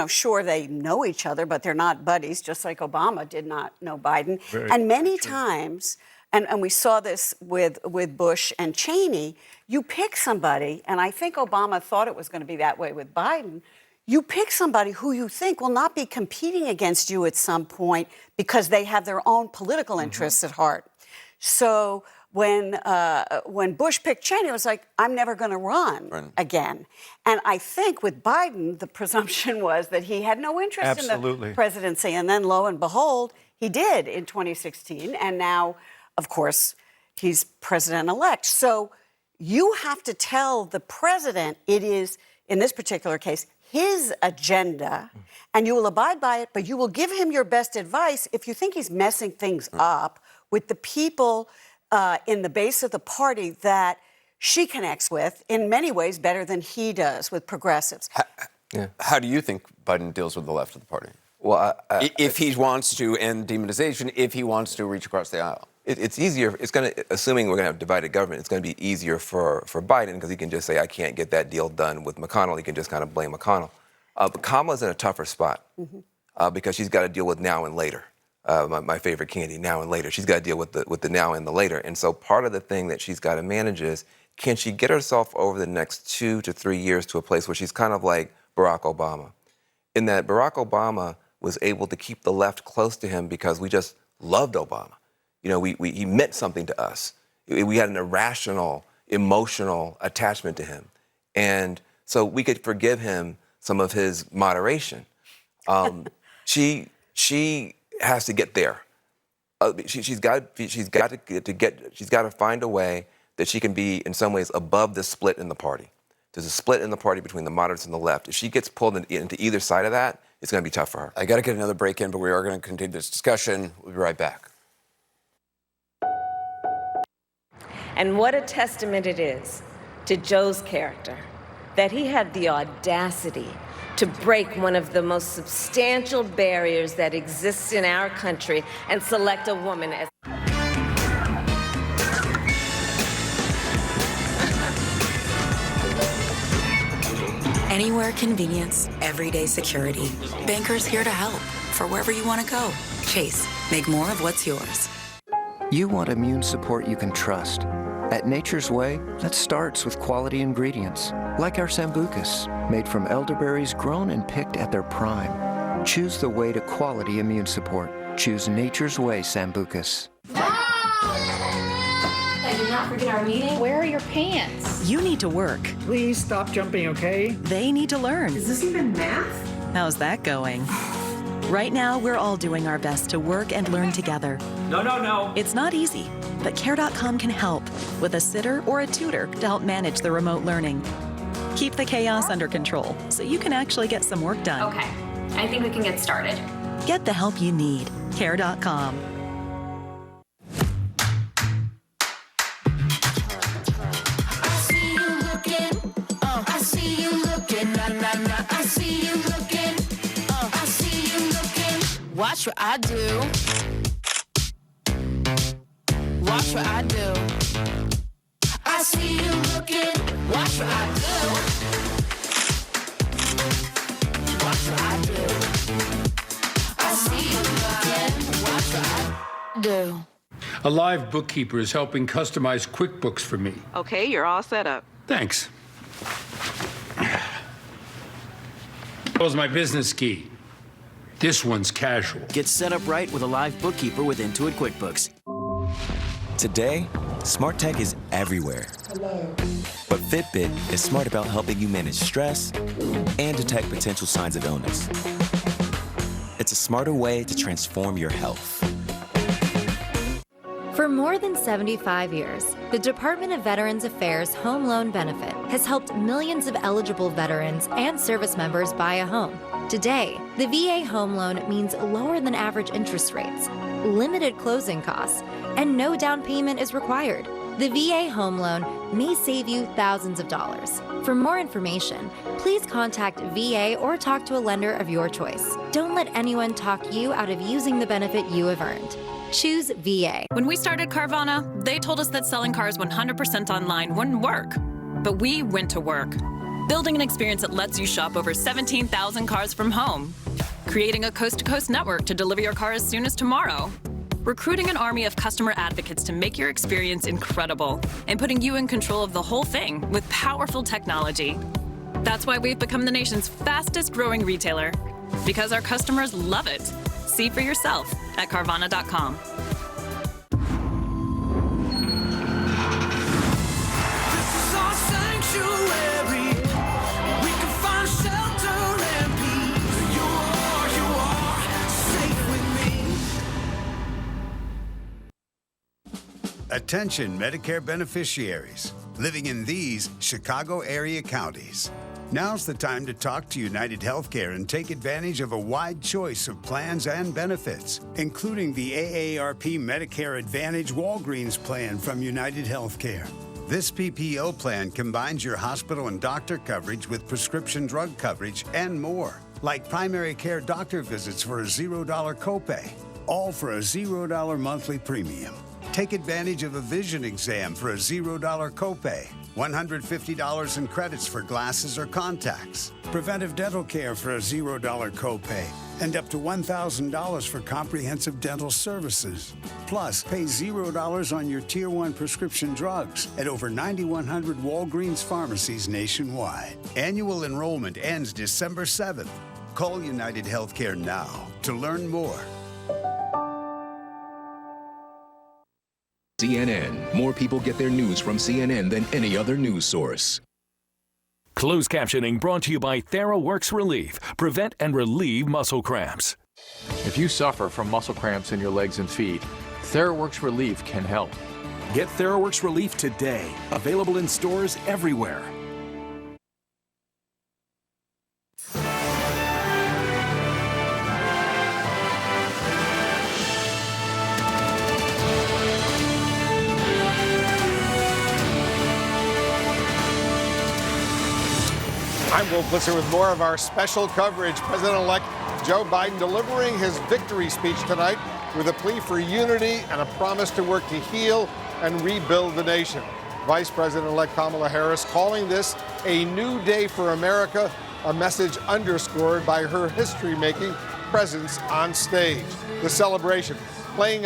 Sure, they know each other, but they're not buddies, just like Obama did not know Biden. And many times, and we saw this with Bush and Cheney, you pick somebody, and I think Obama thought it was going to be that way with Biden, you pick somebody who you think will not be competing against you at some point because they have their own political interests at heart. So when Bush picked Cheney, it was like, I'm never going to run again. And I think with Biden, the presumption was that he had no interest in the presidency. And then lo and behold, he did in 2016. And now, of course, he's president-elect. So you have to tell the president it is, in this particular case, his agenda, and you will abide by it, but you will give him your best advice if you think he's messing things up with the people in the base of the party that she connects with in many ways better than he does with progressives. How do you think Biden deals with the left of the party? Well, if he wants to end demonization, if he wants to reach across the aisle. It's easier. It's going to, assuming we're going to have divided government, it's going to be easier for Biden because he can just say, I can't get that deal done with McConnell. He can just kind of blame McConnell. But Kamala's in a tougher spot because she's got to deal with now and later. My favorite candy, now and later. She's got to deal with the now and the later. And so part of the thing that she's got to manage is, can she get herself over the next 2 to 3 years to a place where she's kind of like Barack Obama, in that Barack Obama was able to keep the left close to him because we just loved Obama. You know, he meant something to us. We had an irrational, emotional attachment to him. And so we could forgive him some of his moderation. She has to get there. She's got to find a way that she can be, in some ways, above the split in the party. There's a split in the party between the moderates and the left. If she gets pulled into either side of that, it's going to be tough for her. I got to get another break in, but we are going to continue this discussion. We'll be right back. And what a testament it is to Joe's character that he had the audacity to break one of the most substantial barriers that exists in our country and select a woman as Anywhere convenience, everyday security. Bankers here to help for wherever you want to go. Chase, make more of what's yours. You want immune support you can trust. At Nature's Way, that starts with quality ingredients, like our Sambucus, made from elderberries grown and picked at their prime. Choose the way to quality immune support. Choose Nature's Way Sambucus. I did not forget our meeting. Where are your pants? You need to work. Please stop jumping, okay? They need to learn. Is this even math? How's that going? Right now, we're all doing our best to work and learn together. No. It's not easy, but Care.com can help with a sitter or a tutor to help manage the remote learning. Keep the chaos under control so you can actually get some work done. Okay, I think we can get started. Get the help you need. Care.com. Watch what I do. Watch what I do. I see you looking. Watch what I do. Watch what I do. I see you looking. Watch what I do. A live bookkeeper is helping customize QuickBooks for me. Okay, you're all set up. Thanks. That was my business key. This one's casual. Get set up right with a live bookkeeper with Intuit QuickBooks. Today, smart tech is everywhere. But Fitbit is smart about helping you manage stress and detect potential signs of illness. It's a smarter way to transform your health. For more than 75 years, the Department of Veterans Affairs Home Loan Benefit has helped millions of eligible veterans and service members buy a home. Today, the VA home loan means lower than average interest rates, limited closing costs, and no down payment is required. The VA home loan may save you thousands of dollars. For more information, please contact VA or talk to a lender of your choice. Don't let anyone talk you out of using the benefit you have earned. Choose VA. When we started Carvana, they told us that selling cars 100% online wouldn't work. But we went to work, building an experience that lets you shop over 17,000 cars from home, creating a coast-to-coast network to deliver your car as soon as tomorrow, recruiting an army of customer advocates to make your experience incredible, and putting you in control of the whole thing with powerful technology. That's why we've become the nation's fastest growing retailer, because our customers love it. See for yourself at Carvana.com. Attention Medicare beneficiaries living in these Chicago area counties. Now's the time to talk to United Healthcare and take advantage of a wide choice of plans and benefits, including the AARP Medicare Advantage Walgreens plan from United Healthcare. This PPO plan combines your hospital and doctor coverage with prescription drug coverage and more, like primary care doctor visits for a $0 copay, all for a $0 monthly premium. Take advantage of a vision exam for a $0 copay, $150 in credits for glasses or contacts, preventive dental care for a $0 copay, and up to $1,000 for comprehensive dental services. Plus, pay $0 on your Tier 1 prescription drugs at over 9,100 Walgreens pharmacies nationwide. Annual enrollment ends December 7th. Call United Healthcare now to learn more. CNN. More people get their news from CNN than any other news source. Closed captioning brought to you by TheraWorks Relief. Prevent and relieve muscle cramps. If you suffer from muscle cramps in your legs and feet, TheraWorks Relief can help. Get TheraWorks Relief today. Available in stores everywhere. I'm Will Blitzer with more of our special coverage. President-elect Joe Biden delivering his victory speech tonight with a plea for unity and a promise to work to heal and rebuild the nation. Vice President-elect Kamala Harris calling this a new day for America, a message underscored by her history-making presence on stage. The celebration playing